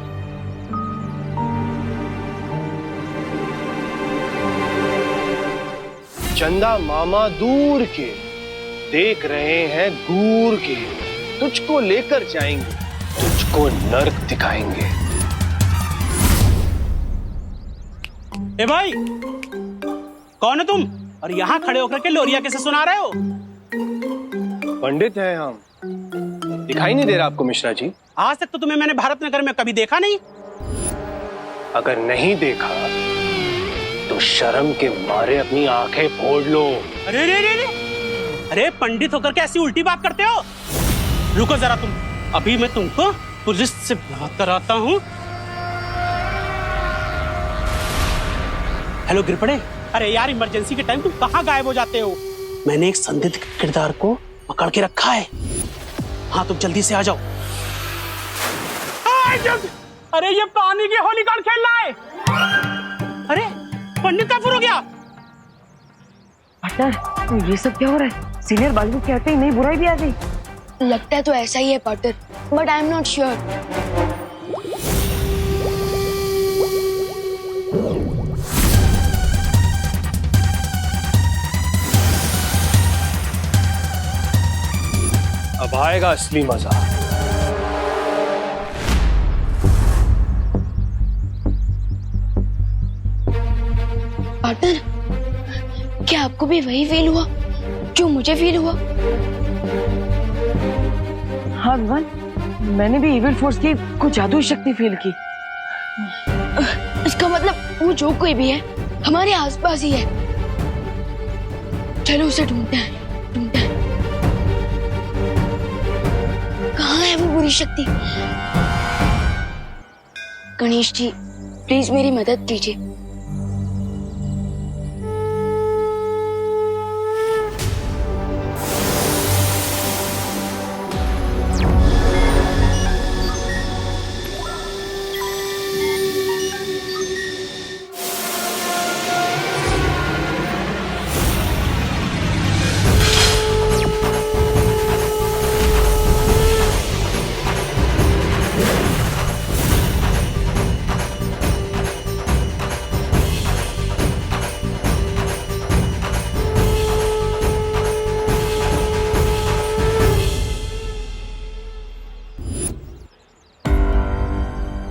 Speaker 12: चंदा मामा दूर के देख रहे हैं दूर के, तुझको लेकर जाएंगे, तुझको नर्क दिखाएंगे।
Speaker 20: ए भाई, कौन है तुम? और यहाँ खड़े होकर के लोरिया कैसे सुना रहे हो?
Speaker 12: पंडित हैं हम। दिखाई नहीं दे रहा आपको मिश्रा जी?
Speaker 20: आज तक तो तुम्हें मैंने भारत नगर में कभी देखा नहीं।
Speaker 12: अगर नहीं देखा तो शर्म के मारे अपनी आंखें फोड़ लो।
Speaker 20: अरे रे रे रे, अरे पंडित होकर के ऐसी उल्टी बात करते हो? रुको जरा तुम, अभी मैं तुमको पुलिस से बात कराता हूँ। हेलो गिरपड़े, अरे यार इमरजेंसी के टाइम तुम कहाँ गायब हो जाते हो? मैंने एक संदिग्ध किरदार को पकड़ के रखा है। हाँ तुम जल्दी से आ जाओ। अरे ये पानी की होली कौन खेल रहा है? अरे पंडित का फुर हो गया।
Speaker 6: पार्टनर, ये सब क्या हो रहा है? सीनियर बालू कहते ही नई बुराई भी आ गई। लगता है तो ऐसा ही है partner, but I am not sure.
Speaker 12: अब आएगा असली मजा।
Speaker 6: पार्टनर, क्या आपको भी वही फील हुआ जो मुझे फील हुआ? हाँ विवान, मैंने भी इविल फोर्स की कुछ जादुई शक्ति फील की। इसका मतलब वो जो कोई भी है हमारे आसपास ही है। चलो उसे ढूंढते हैं। कहाँ है वो बुरी शक्ति? गणेश जी, प्लीज मेरी मदद कीजिए।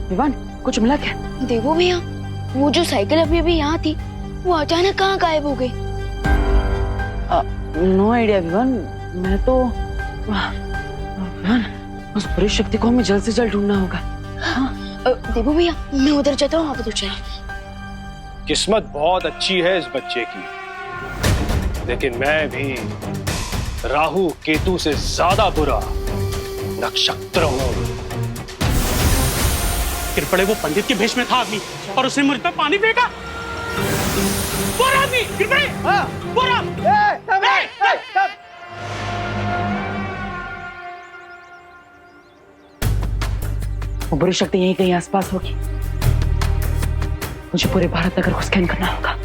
Speaker 6: विवान, कुछ मिला क्या? देखो भैया, वो जो साइकिल अभी अभी यहाँ थी, वो अचानक कहाँ गायब हो गई? No idea Vivaan. मैं तो विवान, उस बुरी शक्ति को हमें जल्द से जल्द ढूंढना होगा। हाँ देखो भैया, मैं उधर जाता हूँ, आप उधर चलिए।
Speaker 12: किस्मत बहुत अच्छी है इस बच्चे की, लेकिन मैं भी राहु केतु से ज्यादा बुरा नक्षत्र हूँ।
Speaker 20: किरपड़े, वो पंडित के भेष में था आदमी और उसने मुझ पर पानी फेंका। वो आदमी किरपड़े,
Speaker 1: वो बुरी शक्ति यहीं कहीं आसपास होगी। मुझे पूरे भारत नगर को स्कैन करना होगा।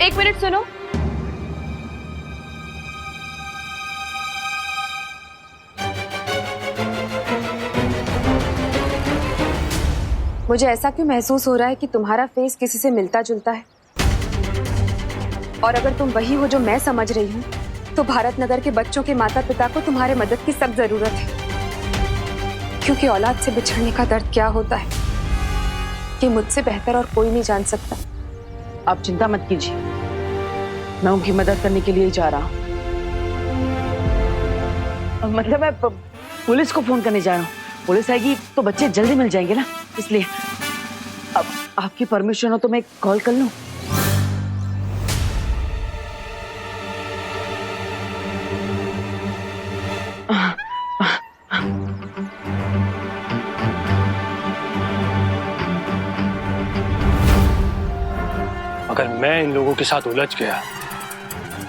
Speaker 5: एक मिनट सुनो। मुझे ऐसा क्यों महसूस हो रहा है कि तुम्हारा फेस किसी से मिलता जुलता है, और अगर तुम वही हो जो मैं समझ रही हूँ, तो भारत नगर के बच्चों के माता पिता को तुम्हारे मदद की सख्त जरूरत है, क्योंकि औलाद से बिछड़ने का दर्द क्या होता है ये मुझसे बेहतर और कोई नहीं जान सकता।
Speaker 1: आप चिंता मत कीजिए, मैं उनकी मदद करने के लिए जा रहा हूँ। मतलब मैं पुलिस को फोन करने जा रहा हूँ। पुलिस आएगी तो बच्चे जल्दी मिल जाएंगे ना, इसलिए अब आपकी परमिशन हो तो मैं कॉल कर लूं?
Speaker 12: अगर मैं इन लोगों के साथ उलझ गया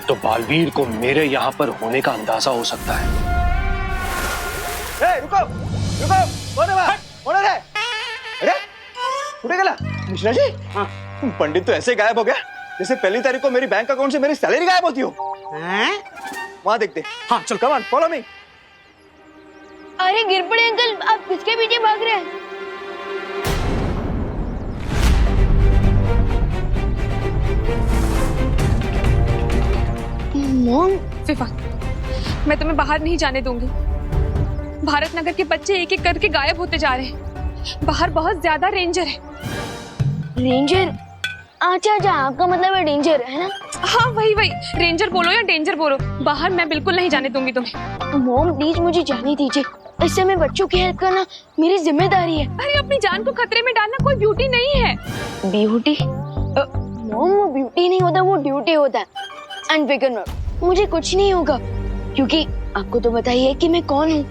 Speaker 12: तो बालवीर को मेरे यहाँ पर होने का अंदाजा हो सकता है।
Speaker 7: रुको रुको, अरे कुठे गेला?
Speaker 9: कृष्णा जी, हाँ, पंडित तो ऐसे गायब हो गया जैसे पहली तारीख को मेरी बैंक अकाउंट से मेरी सैलरी गायब होती हो। वहां देखते। हाँ चल, कम ऑन, फॉलो मी।
Speaker 6: अरे गिर पड़े अंकल, आप किसके पीछे भाग रहे हैं? मॉम,
Speaker 5: विवान, मैं तुम्हें बाहर नहीं जाने दूंगी। भारत नगर के बच्चे एक एक करके गायब होते जा रहे हैं। बाहर बहुत ज्यादा रेंजर है।
Speaker 6: रेंजर? अच्छा अच्छा, आपका मतलब है डेंजर, है ना?
Speaker 5: हाँ वही वही, रेंजर बोलो या डेंजर बोलो, बाहर मैं बिल्कुल नहीं जाने दूंगी तुम्हें।
Speaker 6: मॉम प्लीज मुझे जाने दीजिए, इस समय बच्चों की हेल्प करना मेरी जिम्मेदारी है।
Speaker 5: अरे अपनी जान को खतरे में डालना कोई ब्यूटी नहीं है।
Speaker 6: ब्यूटी? मॉम वो ब्यूटी नहीं होता, वो ड्यूटी होता है। एंड फिकर मत, मुझे कुछ नहीं होगा क्योंकि आपको तो पता ही है कि मैं कौन हूँ।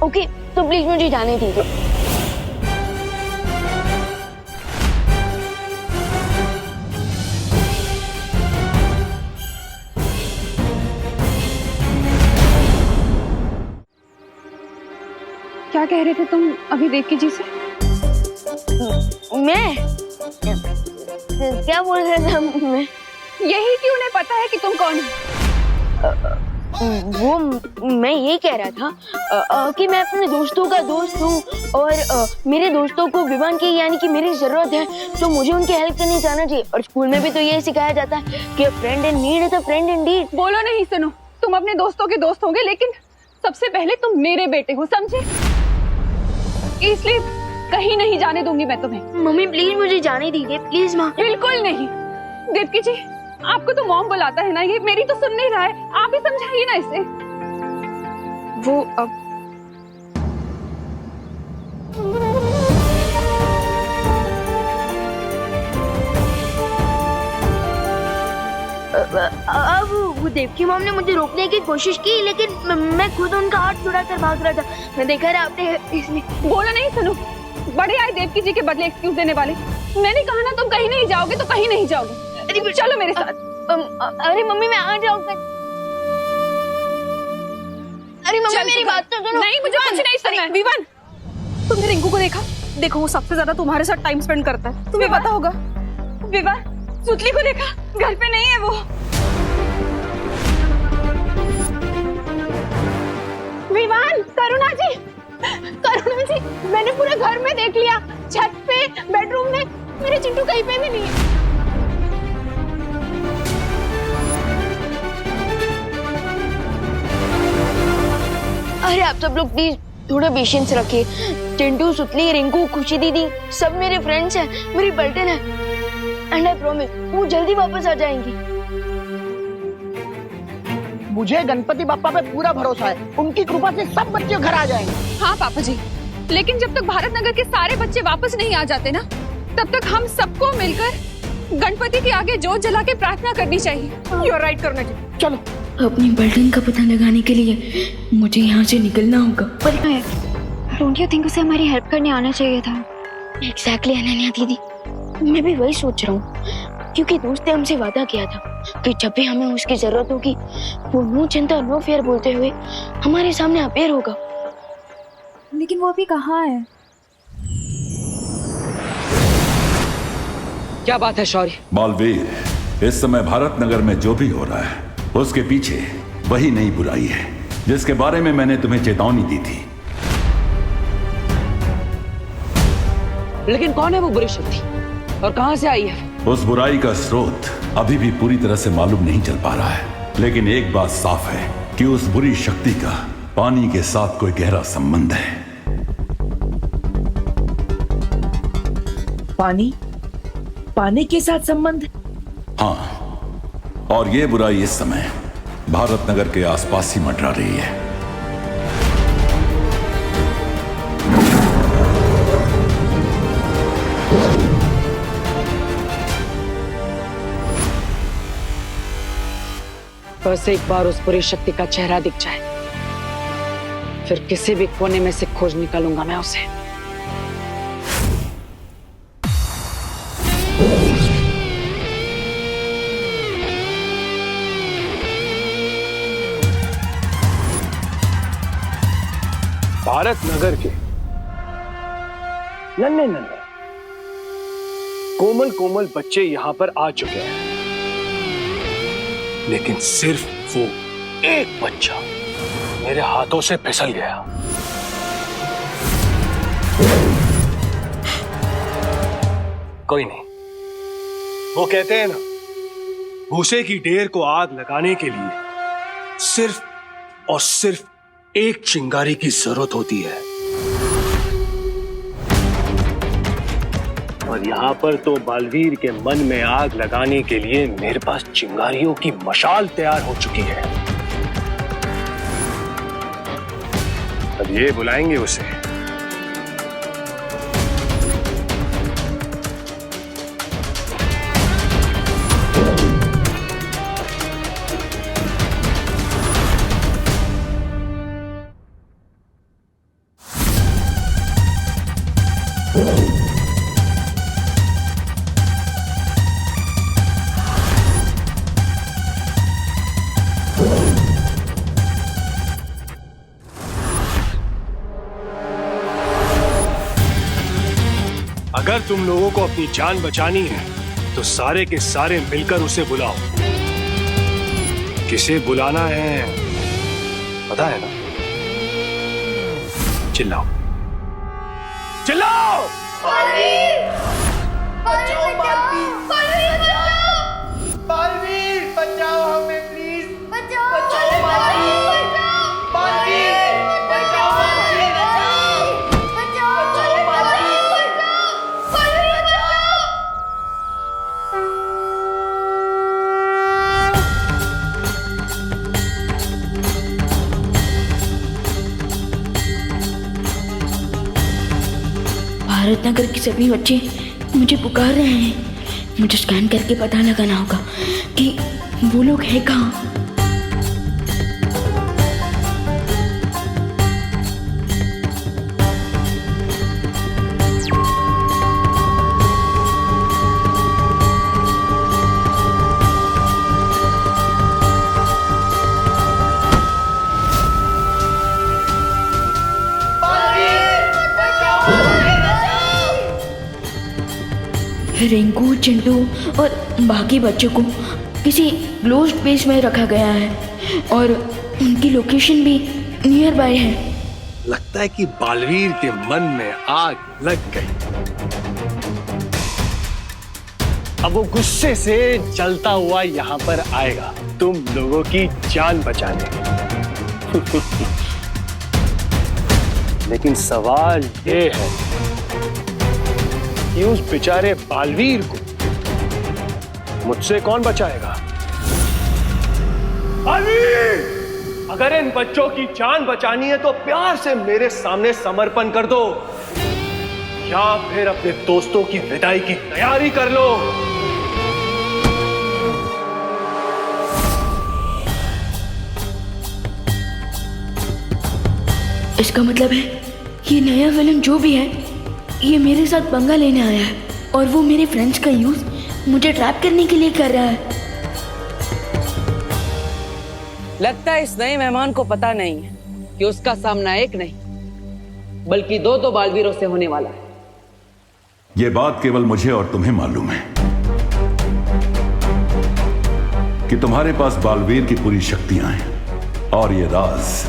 Speaker 6: ओके, तो प्लीज मुझे जाने दीजिए।
Speaker 5: क्या कह रहे थे तुम अभी देवकी जी से?
Speaker 6: मैं क्या बोल रहा था मैं?
Speaker 5: यही कि उन्हें पता है कि तुम कौन हो।
Speaker 6: वो मैं ये कह रहा था कि मैं अपने दोस्तों का दोस्त हूँ और मेरे दोस्तों को विवान की यानी कि मेरी जरूरत है तो मुझे उनकी हेल्प करनी जाना चाहिए। और स्कूल में भी तो ये सिखाया जाता है कि friend in need is a friend Indeed.
Speaker 5: बोलो नहीं सुनो, तुम अपने दोस्तों के दोस्त होंगे लेकिन सबसे पहले तुम मेरे बेटे हो, समझे? इसलिए कहीं नहीं जाने दूंगी मैं तुम्हें।
Speaker 6: मम्मी प्लीज मुझे जाने दीजिए, प्लीज माँ।
Speaker 5: बिल्कुल नहीं। देवकी जी, आपको तो मॉम बुलाता है ना, ये मेरी तो सुन नहीं रहा है, आप ही समझाइए ना इसे। वो
Speaker 6: अब वो देवकी मॉम ने मुझे रोकने की कोशिश की लेकिन मैं खुद उनका हाथ छुड़ाकर भाग रहा था। मैं देखा रहा आपने, इसलिए।
Speaker 5: बोला नहीं सुनो, बड़े आए देवकी जी के बदले एक्सक्यूज देने वाले। मैंने कहा ना तुम कहीं नहीं जाओगे तो कहीं नहीं जाओगे। अरे चलो मेरे साथ।
Speaker 6: अरे मम्मी मैं आ जाऊंगा। अरे मम्मी मेरी बात तो सुनो।
Speaker 5: नहीं, मुझे कुछ नहीं सुनना है। विवान, तुमने रिंकू को देखा? देखो वो सबसे ज्यादा तुम्हारे साथ टाइम स्पेंड करता है, तुम्हें पता होगा। विवान, सुतली को देखा? घर पे नहीं है वो।
Speaker 17: विवान, करुणा जी, करुणा जी, मैंने पूरे घर में देख लिया, छत पे, बेडरूम में, मेरे चिंटू कहीं पे भी नहीं है।
Speaker 6: अरे आप सब लोग प्लीज थोड़ा पेशेंस रखिए। चिंटू, सुतली, रिंकू, खुशी दीदी सब मेरे फ्रेंड्स हैं, मेरी पलटन है। एंड आई प्रॉमिस वो जल्दी वापस आ जाएंगी।
Speaker 7: मुझे गणपति बप्पा पे पूरा भरोसा है, उनकी कृपा से सब बच्चे घर आ जाएंगे।
Speaker 5: हाँ पापा जी, लेकिन जब तक भारत नगर के सारे बच्चे वापस नहीं आ जाते ना, तब तक हम सबको मिलकर गणपति के आगे जोत जला के प्रार्थना करनी चाहिए। यू आर राइट करुणा जी।
Speaker 7: चलो।
Speaker 6: अपनी पलटन का पता लगाने के लिए मुझे यहाँ से निकलना होगा। पर
Speaker 3: डोंट यू थिंक उसे हमारी हेल्प करने आना चाहिए था?
Speaker 6: एग्जैक्टली अनन्या दीदी, मैं भी वही सोच रहा हूँ क्योंकि दोस्त ने हमसे वादा किया था कि जब भी हमें उसकी जरूरत होगी वो नो चिंता नो फियर बोलते हुए हमारे सामने अपेयर होगा।
Speaker 19: लेकिन वो अभी कहाँ है?
Speaker 1: क्या बात है शौर्य?
Speaker 2: बालवीर, इस समय भारत नगर में जो भी हो रहा है उसके पीछे वही नई बुराई है जिसके बारे में मैंने तुम्हें चेतावनी दी थी।
Speaker 1: लेकिन कौन है वो बुरी शक्ति और कहां से आई है?
Speaker 2: उस बुराई का स्रोत अभी भी पूरी तरह से मालूम नहीं चल पा रहा है, लेकिन एक बात साफ है कि उस बुरी शक्ति का पानी के साथ कोई गहरा संबंध है।
Speaker 1: पानी के साथ संबंध?
Speaker 2: हाँ, और ये बुराई इस समय भारत नगर के आसपास ही मंडरा रही है।
Speaker 1: बस एक बार उस बुरी शक्ति का चेहरा दिख जाए, फिर किसी भी कोने में से खोज निकालूंगा मैं उसे।
Speaker 12: भारत नगर के नन्हे नन्हे कोमल कोमल बच्चे यहाँ पर आ चुके हैं, लेकिन सिर्फ वो एक बच्चा मेरे हाथों से फिसल गया। कोई नहीं, वो कहते हैं ना, भूसे की ढेर को आग लगाने के लिए सिर्फ और सिर्फ एक चिंगारी की जरूरत होती है। और यहाँ पर तो बालवीर के मन में आग लगाने के लिए मेरे पास चिंगारियों की मशाल तैयार हो चुकी है। अब ये बुलाएंगे उसे। अगर तुम लोगों को अपनी जान बचानी है तो सारे के सारे मिलकर उसे बुलाओ। किसे बुलाना है पता है ना? चिल्लाओ चिल्लाओ।
Speaker 15: बालवीर बचाओ हमें प्लीज, बचाओ बालवीर, बालवीर बचाओ हमें, बचाओ बालवीर।
Speaker 6: भारत नगर के सभी बच्चे मुझे पुकार रहे हैं। मुझे स्कैन करके पता लगाना होगा कि वो लोग हैं कहाँ। रिंकू, चिंटू और बाकी बच्चों को किसी क्लोज्ड प्लेस में रखा गया है और उनकी लोकेशन भी नियर बाय है।
Speaker 12: लगता है कि बालवीर के मन में आग लग गई। अब वो गुस्से से जलता हुआ यहाँ पर आएगा तुम लोगों की जान बचाने। लेकिन सवाल ये है कि उस बेचारे बालवीर को मुझसे कौन बचाएगा? बालवीर, अगर इन बच्चों की जान बचानी है तो प्यार से मेरे सामने समर्पण कर दो, या फिर अपने दोस्तों की विदाई की तैयारी कर लो।
Speaker 6: इसका मतलब है ये नया विलन जो भी है ये मेरे साथ पंगा लेने आया है और वो मेरे फ्रेंड्स का यूज मुझे ट्रैप करने के लिए कर रहा है।
Speaker 1: लगता है इस नए मेहमान को पता नहीं है कि उसका सामना एक नहीं बल्कि दो बालवीरों से होने वाला है।
Speaker 2: यह बात केवल मुझे और तुम्हें मालूम है कि तुम्हारे पास बालवीर की पूरी शक्तियां हैं और ये राज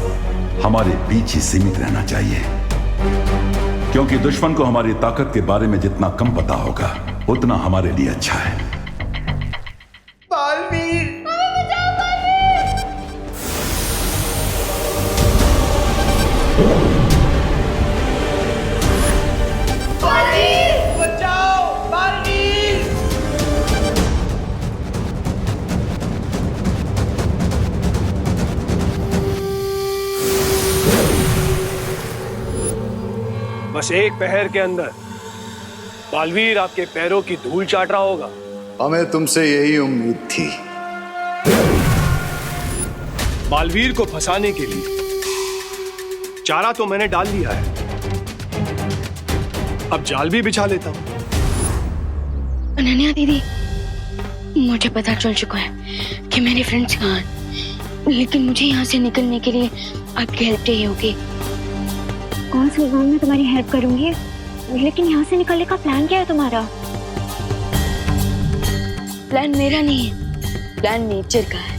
Speaker 2: हमारे बीच ही सीमित रहना चाहिए, क्योंकि दुश्मन को हमारी ताकत के बारे में जितना कम पता होगा उतना हमारे लिए अच्छा है।
Speaker 15: बालवीर, बालवीर बचाओ, बालवीर।
Speaker 12: बस एक पहर के अंदर बालवीर आपके पैरों की धूल चाट रहा होगा।
Speaker 18: हमें तुमसे यही उम्मीद थी।
Speaker 12: बालवीर को फंसाने के लिए चारा तो मैंने डाल लिया है, अब जाल भी बिछा लेता हूं।
Speaker 6: अनन्या दीदी, मुझे पता चल चुका है कि मेरे फ्रेंड्स कहाँ हैं, लेकिन मुझे यहाँ से निकलने के लिए आपकी हेल्प चाहिए होगी।
Speaker 3: कौन सी मैं तुम्हारी हेल्प करूंगी, लेकिन यहाँ से निकलने का प्लान क्या है तुम्हारा?
Speaker 6: प्लान मेरा नहीं है, प्लान नेचर का है।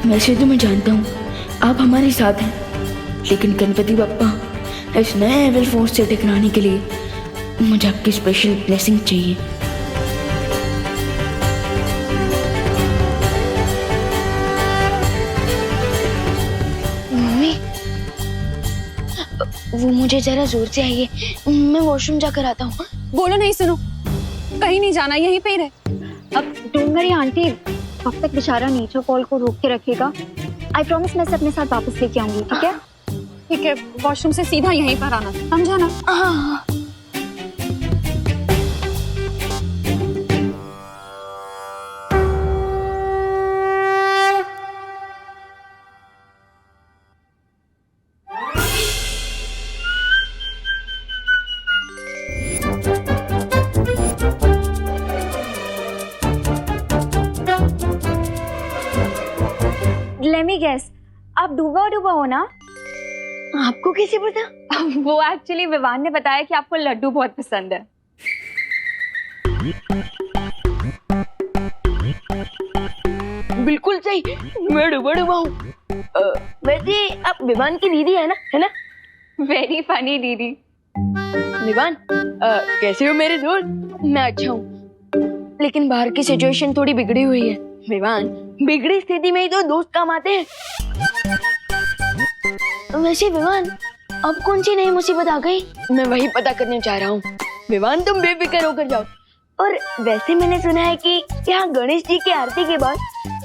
Speaker 6: वैसे तो मैं जानता हूँ आप हमारे साथ हैं, लेकिन गणपति बप्पा इस नए एविल फोर्स से टकराने के लिए मुझे आपकी स्पेशल ब्लेसिंग चाहिए। मम्मी, वो मुझे जरा जोर से आइए, मैं वॉशरूम जाकर आता हूँ।
Speaker 5: बोलो नहीं, सुनो, कहीं नहीं जाना, यहीं पे ही रहे।
Speaker 19: अब डोंट वरी आंटी, कब तक बेचारा नेचर कॉल को रोक के रखेगा। आई प्रॉमिस मैं इसे अपने साथ वापस लेके आऊंगी, ठीक है?
Speaker 5: ठीक है, वॉशरूम से सीधा यहीं पर आना, समझा ना?
Speaker 6: हाँ।
Speaker 19: Let me guess, आप डूबा डूबा हो ना?
Speaker 6: आपको कैसे पता?
Speaker 19: वो एक्चुअली विवान ने बताया कि आपको लड्डू बहुत पसंद है।
Speaker 6: बिल्कुल सही, मैं डूबा डूबा हूँ। वैसे आप विवान की दीदी है ना?
Speaker 19: वेरी फनी दीदी।
Speaker 6: विवान, कैसे हो मेरे दोस्त? मैं अच्छा हूँ, लेकिन बाहर की सिचुएशन थोड़ी बिगड़ी हुई है। विवान, बिगड़ी स्थिति में ही तो दोस्त काम आते हैं। वैसे विवान, अब कौन सी नई मुसीबत आ गई? मैं वही पता करने चाह रहा हूँ। विवान, तुम बेफिक्र होकर जाओ। और वैसे मैंने सुना है कि यहाँ गणेश जी की आरती के बाद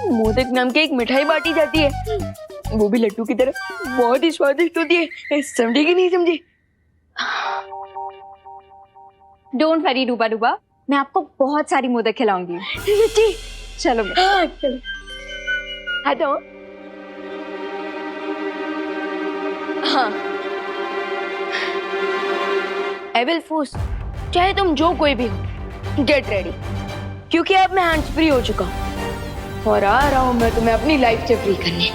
Speaker 6: मोदक नाम की एक मिठाई बांटी जाती है, वो भी लड्डू की तरह, बहुत ही स्वादिष्ट होती है। समझी कि नहीं समझी?
Speaker 19: डोंट वरी डूबा डूबा, मैं आपको बहुत सारी मोदक खिलाऊंगी।
Speaker 6: सच्ची?
Speaker 19: चलो।
Speaker 6: हाँ, चलो। हाँ तो हाँ, एविल फोर्स, चाहे तुम जो कोई भी हो, गेट रेडी, क्योंकि अब मैं हैंड्स फ्री हो चुका हूँ और आ रहा हूँ मैं तुम्हें अपनी लाइफ से फ्री करने।